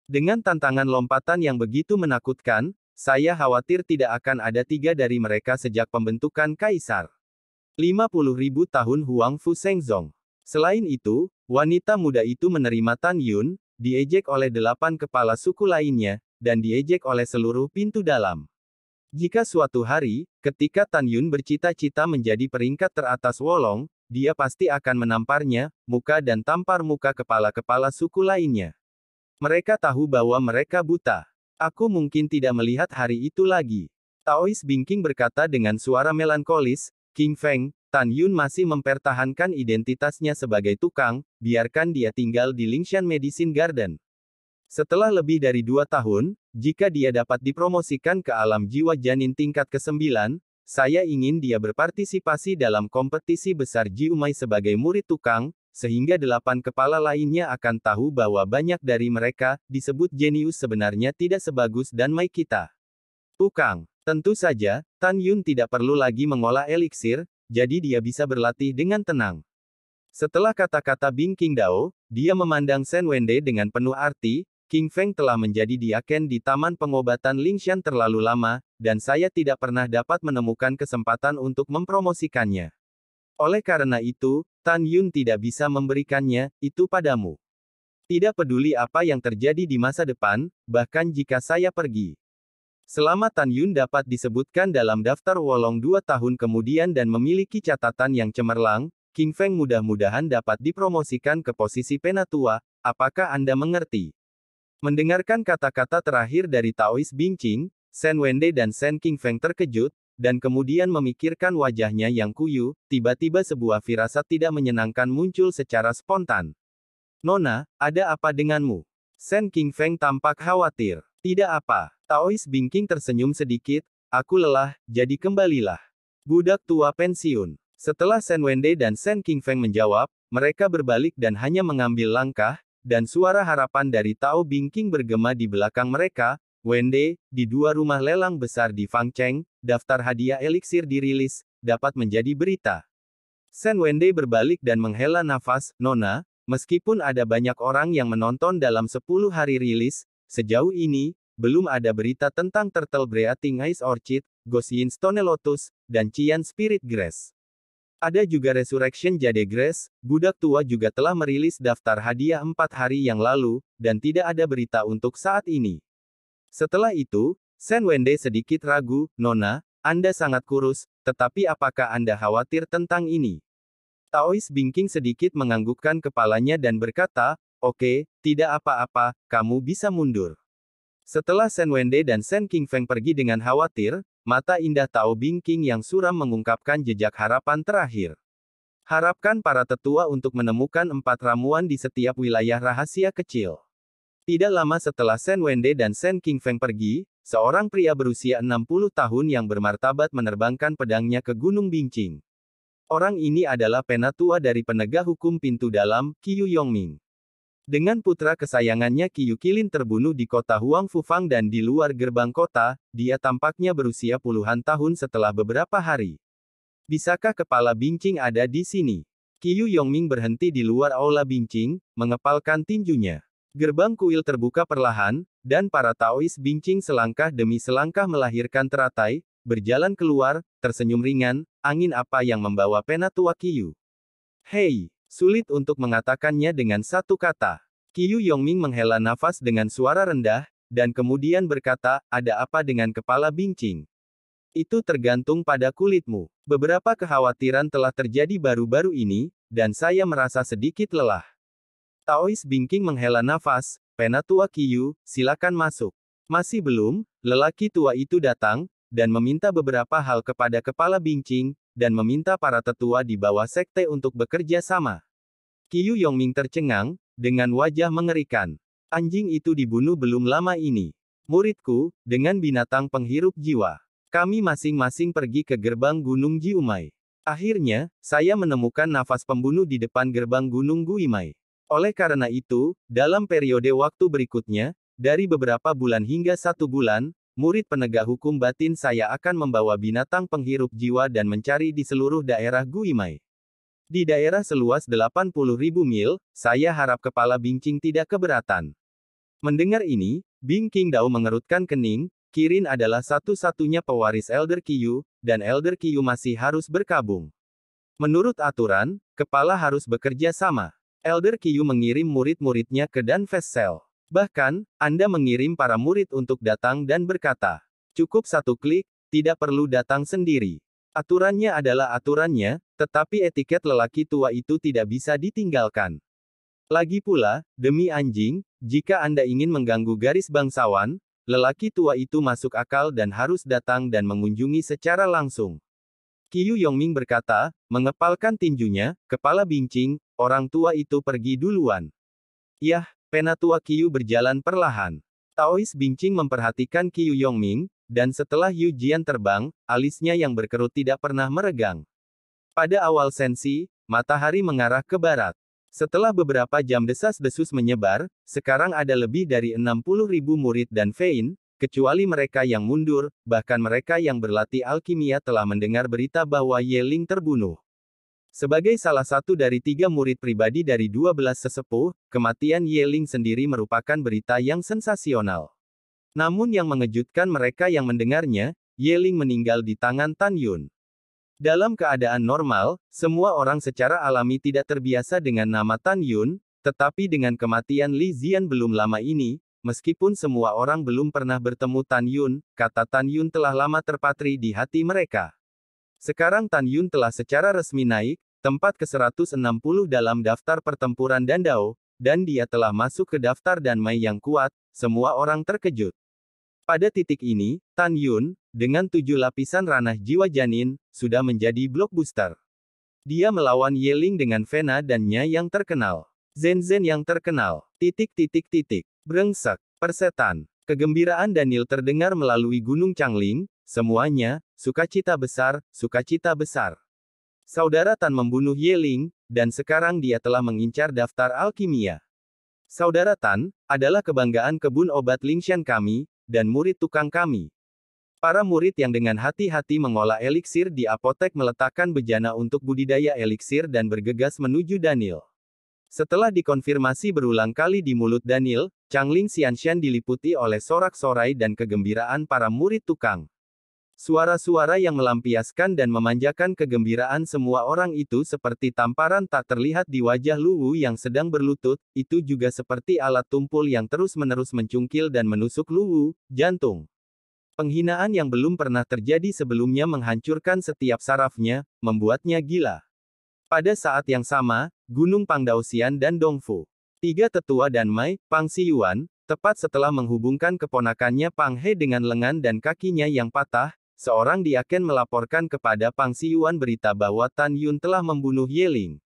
Speaker 2: Dengan tantangan lompatan yang begitu menakutkan, saya khawatir tidak akan ada 3 dari mereka sejak pembentukan Kaisar. 50.000 tahun Huang Fu Shengzong. Selain itu, wanita muda itu menerima Tan Yun, diejek oleh 8 kepala suku lainnya, dan diejek oleh seluruh pintu dalam. Jika suatu hari, ketika Tan Yun bercita-cita menjadi peringkat teratas Wolong, dia pasti akan menamparnya, muka dan tampar muka kepala-kepala suku lainnya. Mereka tahu bahwa mereka buta. Aku mungkin tidak melihat hari itu lagi. Taois Bingking berkata dengan suara melankolis, King Feng, Tan Yun masih mempertahankan identitasnya sebagai tukang, biarkan dia tinggal di Lingshan Medicine Garden. Setelah lebih dari 2 tahun, jika dia dapat dipromosikan ke alam jiwa janin tingkat ke-9, saya ingin dia berpartisipasi dalam kompetisi besar Jiumai sebagai murid tukang, sehingga 8 kepala lainnya akan tahu bahwa banyak dari mereka, disebut jenius sebenarnya tidak sebagus dan Mai kita. Tukang. Tentu saja, Tan Yun tidak perlu lagi mengolah eliksir, jadi dia bisa berlatih dengan tenang. Setelah kata-kata Bing Qingdao, dia memandang Shen Wende dengan penuh arti, King Feng telah menjadi diaken di Taman Pengobatan Lingshan terlalu lama, dan saya tidak pernah dapat menemukan kesempatan untuk mempromosikannya. Oleh karena itu, Tan Yun tidak bisa memberikannya, itu padamu. Tidak peduli apa yang terjadi di masa depan, bahkan jika saya pergi. Selama Tan Yun dapat disebutkan dalam daftar Wolong 2 tahun kemudian dan memiliki catatan yang cemerlang, King Feng mudah-mudahan dapat dipromosikan ke posisi penatua, apakah Anda mengerti? Mendengarkan kata-kata terakhir dari Taois Bingking, Shen Wende dan Shen Qingfeng terkejut, dan kemudian memikirkan wajahnya yang kuyu, tiba-tiba sebuah firasat tidak menyenangkan muncul secara spontan. Nona, ada apa denganmu? Shen Qingfeng tampak khawatir. Tidak apa. Taois Bingking tersenyum sedikit, aku lelah, jadi kembalilah. Budak tua pensiun. Setelah Shen Wende dan Shen Qingfeng menjawab, mereka berbalik dan hanya mengambil langkah, dan suara harapan dari Tao Bingking bergema di belakang mereka, Wende, di 2 rumah lelang besar di Fangcheng, daftar hadiah eliksir dirilis, dapat menjadi berita. Sen Wende berbalik dan menghela nafas, Nona, meskipun ada banyak orang yang menonton dalam 10 hari rilis, sejauh ini, belum ada berita tentang Turtle Breathing Ice Orchid, Gosyin Stone Lotus, dan Qian Spirit Grass. Ada juga Resurrection Jade Grass, budak tua juga telah merilis daftar hadiah 4 hari yang lalu, dan tidak ada berita untuk saat ini. Setelah itu, Sen Wende sedikit ragu, Nona, Anda sangat kurus, tetapi apakah Anda khawatir tentang ini? Taois Bingking sedikit menganggukkan kepalanya dan berkata, oke, tidak apa-apa, kamu bisa mundur. Setelah Sen Wende dan Sen Qingfeng pergi dengan khawatir, mata indah Tao Bingking yang suram mengungkapkan jejak harapan terakhir. Harapkan para tetua untuk menemukan 4 ramuan di setiap wilayah rahasia kecil. Tidak lama setelah Sen Wende dan Sen Qingfeng pergi, seorang pria berusia 60 tahun yang bermartabat menerbangkan pedangnya ke Gunung Bingqing. Orang ini adalah penatua dari penegak hukum pintu dalam, Qiu Yongming. Dengan putra kesayangannya Qiu Qilin terbunuh di kota Huang Fufang dan di luar gerbang kota, dia tampaknya berusia puluhan tahun setelah beberapa hari. Bisakah kepala Bingqing ada di sini? Qiu Yongming berhenti di luar aula Bingqing, mengepalkan tinjunya. Gerbang kuil terbuka perlahan, dan para Taois Bingqing selangkah demi selangkah melahirkan teratai, berjalan keluar, tersenyum ringan, angin apa yang membawa penatua Qiu? Hei, sulit untuk mengatakannya dengan satu kata. Qiu Yongming menghela nafas dengan suara rendah, dan kemudian berkata, ada apa dengan kepala Bingqing? Itu tergantung pada kulitmu. Beberapa kekhawatiran telah terjadi baru-baru ini, dan saya merasa sedikit lelah. Taois Bingking menghela nafas, penatua Qiu, silakan masuk. Masih belum, lelaki tua itu datang, dan meminta beberapa hal kepada kepala Bingqing, dan meminta para tetua di bawah sekte untuk bekerja sama. Qiu Yongming tercengang, dengan wajah mengerikan. Anjing itu dibunuh belum lama ini. Muridku, dengan binatang penghirup jiwa. Kami masing-masing pergi ke gerbang Gunung Jiumai. Akhirnya, saya menemukan nafas pembunuh di depan gerbang Gunung Guimai. Oleh karena itu, dalam periode waktu berikutnya, dari beberapa bulan hingga 1 bulan, murid penegak hukum batin saya akan membawa binatang penghirup jiwa dan mencari di seluruh daerah Guimai. Di daerah seluas 80.000 mil, saya harap kepala Bingqing tidak keberatan. Mendengar ini, Bingking Dao mengerutkan kening, Kirin adalah satu-satunya pewaris Elder Qiu, dan Elder Qiu masih harus berkabung. Menurut aturan, kepala harus bekerja sama. Elder Qiu mengirim murid-muridnya ke Danfest Cell. Bahkan, Anda mengirim para murid untuk datang dan berkata, cukup 1 klik, tidak perlu datang sendiri. Aturannya adalah aturannya, tetapi etiket lelaki tua itu tidak bisa ditinggalkan. Lagi pula, demi anjing, jika Anda ingin mengganggu garis bangsawan, lelaki tua itu masuk akal dan harus datang dan mengunjungi secara langsung. Qiu Yongming berkata, mengepalkan tinjunya, kepala Bingqing, orang tua itu pergi duluan. Yah, penatua Qiu berjalan perlahan. Taois Bingqing memperhatikan Qiu Yongming, dan setelah Yu Jian terbang, alisnya yang berkerut tidak pernah meregang. Pada awal sensi, matahari mengarah ke barat. Setelah beberapa jam desas-desus menyebar, sekarang ada lebih dari 60.000 murid dan Fein, kecuali mereka yang mundur, bahkan mereka yang berlatih alkimia telah mendengar berita bahwa Ye Ling terbunuh. Sebagai salah satu dari 3 murid pribadi dari 12 sesepuh, kematian Ye Ling sendiri merupakan berita yang sensasional. Namun yang mengejutkan mereka yang mendengarnya, Ye Ling meninggal di tangan Tan Yun. Dalam keadaan normal, semua orang secara alami tidak terbiasa dengan nama Tan Yun, tetapi dengan kematian Li Zian belum lama ini, meskipun semua orang belum pernah bertemu Tan Yun, kata Tan Yun telah lama terpatri di hati mereka. Sekarang Tan Yun telah secara resmi naik, tempat ke-160 dalam daftar pertempuran Dandao, dan dia telah masuk ke daftar Danmai yang kuat, semua orang terkejut. Pada titik ini, Tan Yun, dengan 7 lapisan ranah jiwa janin, sudah menjadi blockbuster. Dia melawan Ye Ling dengan Vena dan Nya yang terkenal. Zhen yang terkenal. Brengsek. Persetan. Kegembiraan Daniel terdengar melalui Gunung Changling, semuanya, sukacita besar, sukacita besar. Saudara Tan membunuh Ye Ling, dan sekarang dia telah mengincar daftar alkimia. Saudara Tan, adalah kebanggaan kebun obat Lingshan kami, dan murid tukang kami. Para murid yang dengan hati-hati mengolah eliksir di apotek meletakkan bejana untuk budidaya eliksir dan bergegas menuju Daniel. Setelah dikonfirmasi berulang kali di mulut Daniel, Changling Xianshan diliputi oleh sorak-sorai dan kegembiraan para murid tukang. Suara-suara yang melampiaskan dan memanjakan kegembiraan semua orang itu seperti tamparan tak terlihat di wajah Luwu yang sedang berlutut, itu juga seperti alat tumpul yang terus-menerus mencungkil dan menusuk Luwu, jantung. Penghinaan yang belum pernah terjadi sebelumnya menghancurkan setiap sarafnya, membuatnya gila. Pada saat yang sama, Gunung Pangdaosian dan Dongfu, tiga tetua dan Mai, Pang Xiyuan, tepat setelah menghubungkan keponakannya Pang He dengan lengan dan kakinya yang patah, seorang diaken melaporkan kepada Pang Xiyuan berita bahwa Tan Yun telah membunuh Yeling.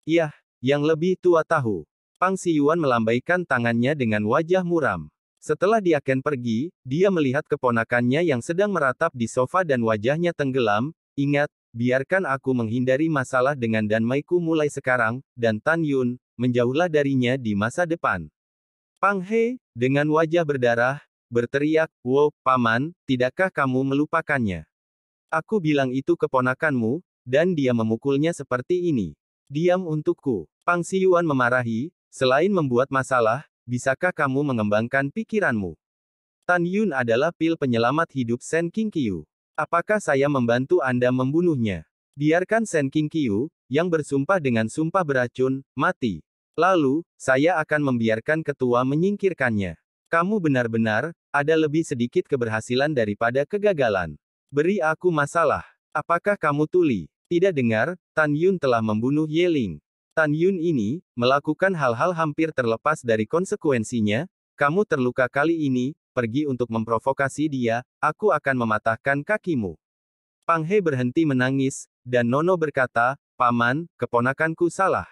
Speaker 2: Yah, yang lebih tua tahu. Pang Xiyuan melambaikan tangannya dengan wajah muram. Setelah diaken pergi, dia melihat keponakannya yang sedang meratap di sofa dan wajahnya tenggelam. Ingat, biarkan aku menghindari masalah dengan Danmaiku mulai sekarang, dan Tan Yun, menjauhlah darinya di masa depan. Pang He, dengan wajah berdarah, berteriak, "Wow, Paman, tidakkah kamu melupakannya? Aku bilang itu keponakanmu, dan dia memukulnya seperti ini. Diam untukku." Pang Xiyuan memarahi, "Selain membuat masalah, bisakah kamu mengembangkan pikiranmu? Tan Yun adalah pil penyelamat hidup Shen Qingqiu. Apakah saya membantu Anda membunuhnya? Biarkan Shen Qingqiu, yang bersumpah dengan sumpah beracun, mati. Lalu, saya akan membiarkan ketua menyingkirkannya. Kamu benar-benar, ada lebih sedikit keberhasilan daripada kegagalan. Beri aku masalah. Apakah kamu tuli? Tidak dengar, Tan Yun telah membunuh Yeling. Tan Yun ini, melakukan hal-hal hampir terlepas dari konsekuensinya. Kamu terluka kali ini, pergi untuk memprovokasi dia, aku akan mematahkan kakimu." Pang He berhenti menangis, dan Nono berkata, "Paman, keponakanku salah.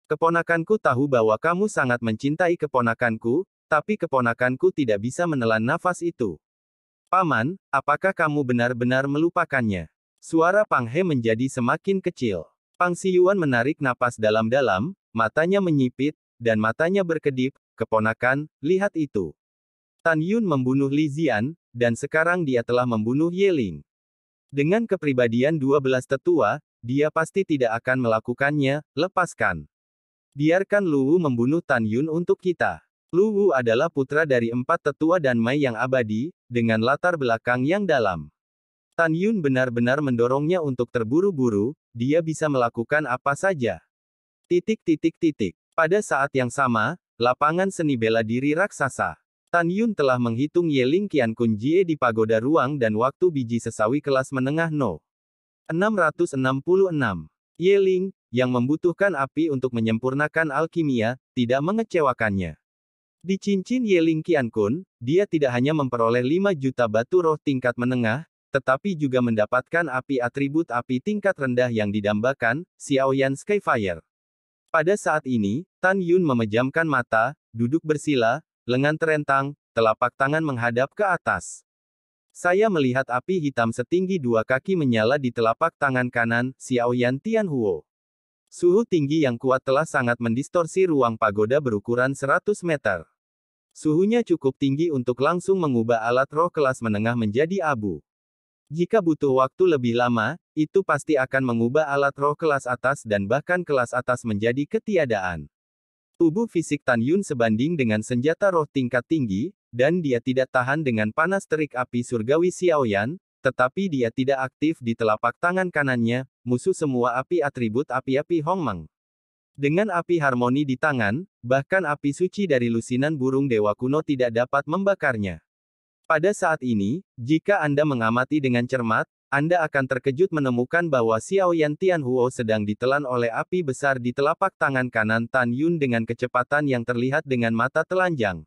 Speaker 2: Keponakanku tahu bahwa kamu sangat mencintai keponakanku, tapi keponakanku tidak bisa menelan nafas itu. Paman, apakah kamu benar-benar melupakannya?" Suara Pang He menjadi semakin kecil. Pang Xiyuan menarik napas dalam-dalam, matanya menyipit, dan matanya berkedip, "Keponakan, lihat itu. Tan Yun membunuh Li Zian, dan sekarang dia telah membunuh Yeling. Dengan kepribadian 12 tetua, dia pasti tidak akan melakukannya, lepaskan. Biarkan Luwu membunuh Tan Yun untuk kita." Luwu adalah putra dari 4 tetua dan Mai yang abadi, dengan latar belakang yang dalam. Tan Yun benar-benar mendorongnya untuk terburu-buru, dia bisa melakukan apa saja. Pada saat yang sama, lapangan seni bela diri raksasa. Tan Yun telah menghitung Yeling Qiankun Jie di pagoda ruang dan waktu biji sesawi kelas menengah No. 666. Yeling, yang membutuhkan api untuk menyempurnakan alkimia, tidak mengecewakannya. Di cincin Yeling Qiankun, dia tidak hanya memperoleh 5 juta batu roh tingkat menengah, tetapi juga mendapatkan api atribut api tingkat rendah yang didambakan, Xiaoyan Skyfire. Pada saat ini, Tan Yun memejamkan mata, duduk bersila, lengan terentang, telapak tangan menghadap ke atas. Saya melihat api hitam setinggi 2 kaki menyala di telapak tangan kanan, Xiaoyan Tianhuo. Suhu tinggi yang kuat telah sangat mendistorsi ruang pagoda berukuran 100 meter. Suhunya cukup tinggi untuk langsung mengubah alat roh kelas menengah menjadi abu. Jika butuh waktu lebih lama, itu pasti akan mengubah alat roh kelas atas dan bahkan kelas atas menjadi ketiadaan. Tubuh fisik Tan Yun sebanding dengan senjata roh tingkat tinggi, dan dia tidak tahan dengan panas terik api surgawi Xiaoyan, tetapi dia tidak aktif di telapak tangan kanannya, musuh semua api atribut api-api Hongmeng. Dengan api harmoni di tangan, bahkan api suci dari lusinan burung dewa kuno tidak dapat membakarnya. Pada saat ini, jika Anda mengamati dengan cermat, Anda akan terkejut menemukan bahwa Xiaoyan Tianhuo sedang ditelan oleh api besar di telapak tangan kanan Tan Yun dengan kecepatan yang terlihat dengan mata telanjang.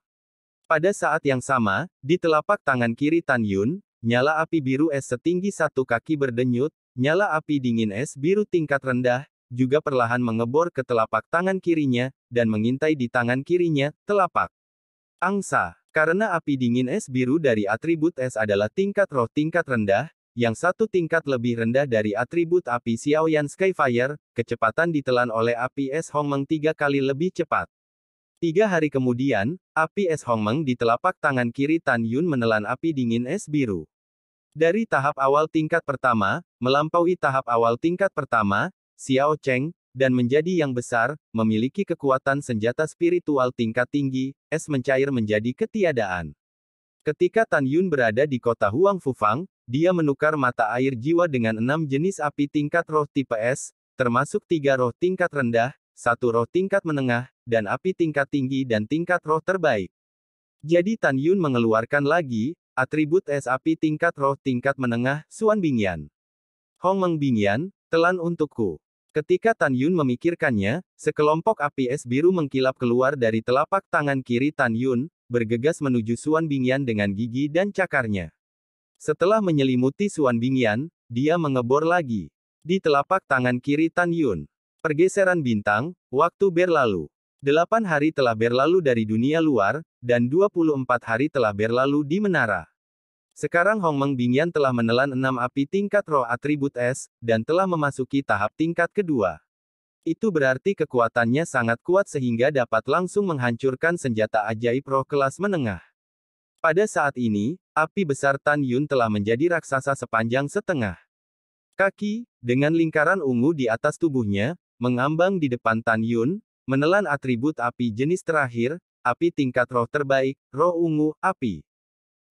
Speaker 2: Pada saat yang sama, di telapak tangan kiri Tan Yun, nyala api biru es setinggi 1 kaki berdenyut, nyala api dingin es biru tingkat rendah, juga perlahan mengebor ke telapak tangan kirinya, dan mengintai di tangan kirinya, telapak angsa. Karena api dingin es biru dari atribut es adalah tingkat roh tingkat rendah, yang 1 tingkat lebih rendah dari atribut api Xiaoyan Skyfire, kecepatan ditelan oleh api es Hongmeng 3 kali lebih cepat. 3 hari kemudian, api es Hongmeng di telapak tangan kiri Tan Yun menelan api dingin es biru. Dari tahap awal tingkat pertama, melampaui tahap awal tingkat pertama, Xiao Cheng, dan menjadi yang besar, memiliki kekuatan senjata spiritual tingkat tinggi, es mencair menjadi ketiadaan. Ketika Tan Yun berada di kota Huang Fufang, dia menukar mata air jiwa dengan 6 jenis api tingkat roh tipe S, termasuk 3 roh tingkat rendah, 1 roh tingkat menengah, dan api tingkat tinggi dan tingkat roh terbaik. Jadi Tan Yun mengeluarkan lagi, atribut es api tingkat roh tingkat menengah, Xuan Bingyan. Hongmeng Bingyan, telan untukku. Ketika Tan Yun memikirkannya, sekelompok api es biru mengkilap keluar dari telapak tangan kiri Tan Yun, bergegas menuju Xuan Bingyan dengan gigi dan cakarnya. Setelah menyelimuti Xuan Bingyan, dia mengebor lagi. Di telapak tangan kiri Tan Yun. Pergeseran bintang, waktu berlalu. 8 hari telah berlalu dari dunia luar, dan 24 hari telah berlalu di menara. Sekarang Hongmeng Bingyan telah menelan 6 api tingkat roh atribut es, dan telah memasuki tahap tingkat kedua. Itu berarti kekuatannya sangat kuat sehingga dapat langsung menghancurkan senjata ajaib roh kelas menengah. Pada saat ini, api besar Tan Yun telah menjadi raksasa sepanjang setengah kaki, dengan lingkaran ungu di atas tubuhnya, mengambang di depan Tan Yun, menelan atribut api jenis terakhir, api tingkat roh terbaik, roh ungu, api.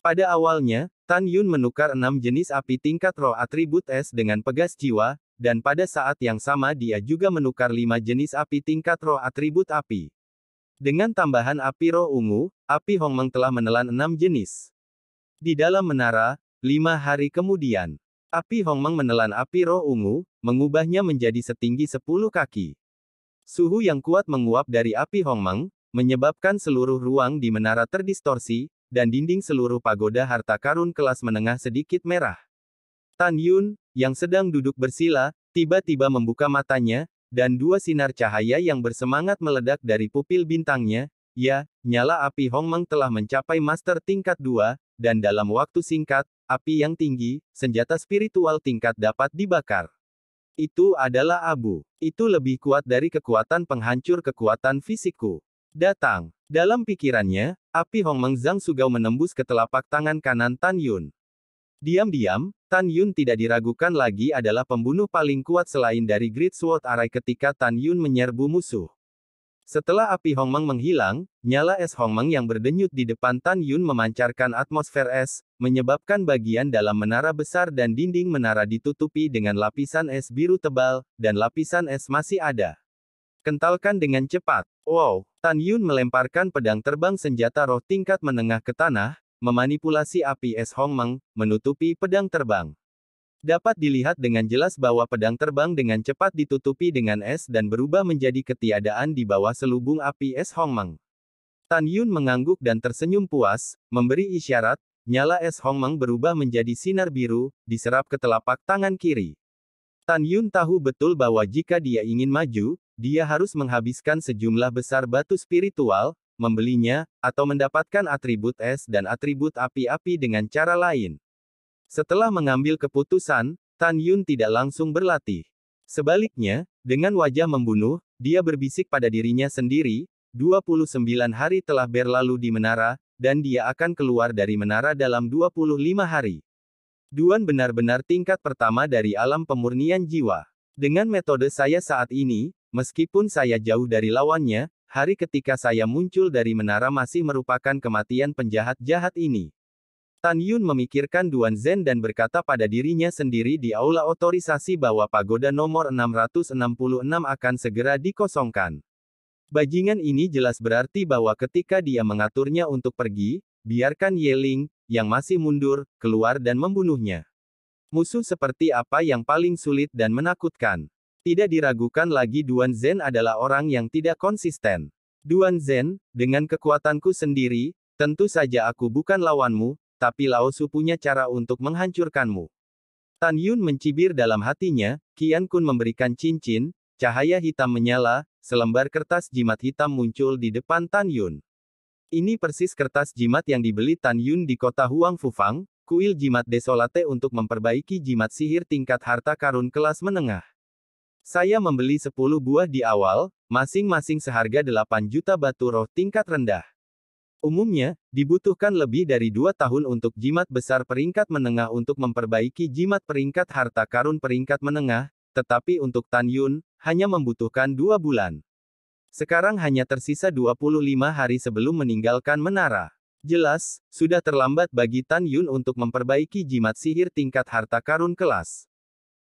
Speaker 2: Pada awalnya, Tan Yun menukar 6 jenis api tingkat roh atribut es dengan pegas jiwa, dan pada saat yang sama dia juga menukar 5 jenis api tingkat roh atribut api. Dengan tambahan api roh ungu, api Hongmeng telah menelan 6 jenis. Di dalam menara, 5 hari kemudian, api Hongmeng menelan api roh ungu, mengubahnya menjadi setinggi 10 kaki. Suhu yang kuat menguap dari api Hongmeng, menyebabkan seluruh ruang di menara terdistorsi, dan dinding seluruh pagoda harta karun kelas menengah sedikit merah. Tan Yun, yang sedang duduk bersila, tiba-tiba membuka matanya, dan 2 sinar cahaya yang bersemangat meledak dari pupil bintangnya. Ya, nyala api Hongmeng telah mencapai master tingkat 2, dan dalam waktu singkat, api yang tinggi, senjata spiritual tingkat dapat dibakar. Itu adalah abu. Itu lebih kuat dari kekuatan penghancur kekuatan fisikku. Datang. Dalam pikirannya, api Hongmeng Zhang Sugao menembus ke telapak tangan kanan Tan Yun. Diam-diam, Tan Yun tidak diragukan lagi adalah pembunuh paling kuat selain dari Great Sword Array ketika Tan Yun menyerbu musuh. Setelah api Hongmeng menghilang, nyala es Hongmeng yang berdenyut di depan Tan Yun memancarkan atmosfer es, menyebabkan bagian dalam menara besar dan dinding menara ditutupi dengan lapisan es biru tebal, dan lapisan es masih ada. Kentalkan dengan cepat. Wow! Tan Yun melemparkan pedang terbang senjata roh tingkat menengah ke tanah, memanipulasi api es Hongmeng, menutupi pedang terbang. Dapat dilihat dengan jelas bahwa pedang terbang dengan cepat ditutupi dengan es dan berubah menjadi ketiadaan di bawah selubung api es Hongmeng. Tan Yun mengangguk dan tersenyum puas, memberi isyarat, nyala es Hongmeng berubah menjadi sinar biru, diserap ke telapak tangan kiri. Tan Yun tahu betul bahwa jika dia ingin maju, dia harus menghabiskan sejumlah besar batu spiritual, membelinya, atau mendapatkan atribut es dan atribut api-api dengan cara lain. Setelah mengambil keputusan, Tan Yun tidak langsung berlatih. Sebaliknya, dengan wajah membunuh, dia berbisik pada dirinya sendiri, 29 hari telah berlalu di menara, dan dia akan keluar dari menara dalam 25 hari. Duan benar-benar tingkat pertama dari alam pemurnian jiwa. Dengan metode saya saat ini, meskipun saya jauh dari lawannya, hari ketika saya muncul dari menara masih merupakan kematian penjahat-jahat ini. Tan Yun memikirkan Duan Zhen dan berkata pada dirinya sendiri di aula otorisasi bahwa pagoda nomor 666 akan segera dikosongkan. Bajingan ini jelas berarti bahwa ketika dia mengaturnya untuk pergi, biarkan Ye Ling, yang masih mundur, keluar dan membunuhnya. Musuh seperti apa yang paling sulit dan menakutkan? Tidak diragukan lagi Duan Zhen adalah orang yang tidak konsisten. Duan Zhen, dengan kekuatanku sendiri, tentu saja aku bukan lawanmu, tapi Lao Su punya cara untuk menghancurkanmu. Tan Yun mencibir dalam hatinya, Qian Kun memberikan cincin, cahaya hitam menyala, selembar kertas jimat hitam muncul di depan Tan Yun. Ini persis kertas jimat yang dibeli Tan Yun di kota Huang Fufang, kuil jimat desolate untuk memperbaiki jimat sihir tingkat harta karun kelas menengah. Saya membeli 10 buah di awal, masing-masing seharga 8 juta batu roh tingkat rendah. Umumnya, dibutuhkan lebih dari 2 tahun untuk jimat besar peringkat menengah untuk memperbaiki jimat peringkat harta karun peringkat menengah, tetapi untuk Tan Yun, hanya membutuhkan 2 bulan. Sekarang hanya tersisa 25 hari sebelum meninggalkan menara. Jelas, sudah terlambat bagi Tan Yun untuk memperbaiki jimat sihir tingkat harta karun kelas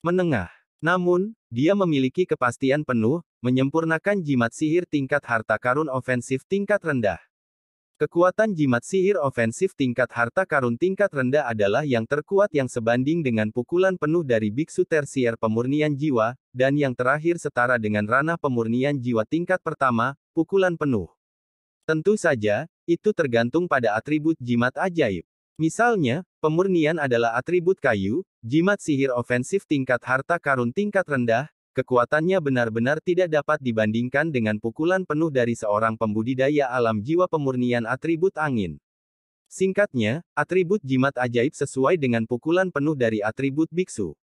Speaker 2: menengah. Namun, dia memiliki kepastian penuh, menyempurnakan jimat sihir tingkat harta karun ofensif tingkat rendah. Kekuatan jimat sihir ofensif tingkat harta karun tingkat rendah adalah yang terkuat yang sebanding dengan pukulan penuh dari biksu tersier pemurnian jiwa, dan yang terakhir setara dengan ranah pemurnian jiwa tingkat pertama, pukulan penuh. Tentu saja, itu tergantung pada atribut jimat ajaib. Misalnya, pemurnian adalah atribut kayu, jimat sihir ofensif tingkat harta karun tingkat rendah, kekuatannya benar-benar tidak dapat dibandingkan dengan pukulan penuh dari seorang pembudidaya alam jiwa pemurnian atribut angin. Singkatnya, atribut jimat ajaib sesuai dengan pukulan penuh dari atribut biksu.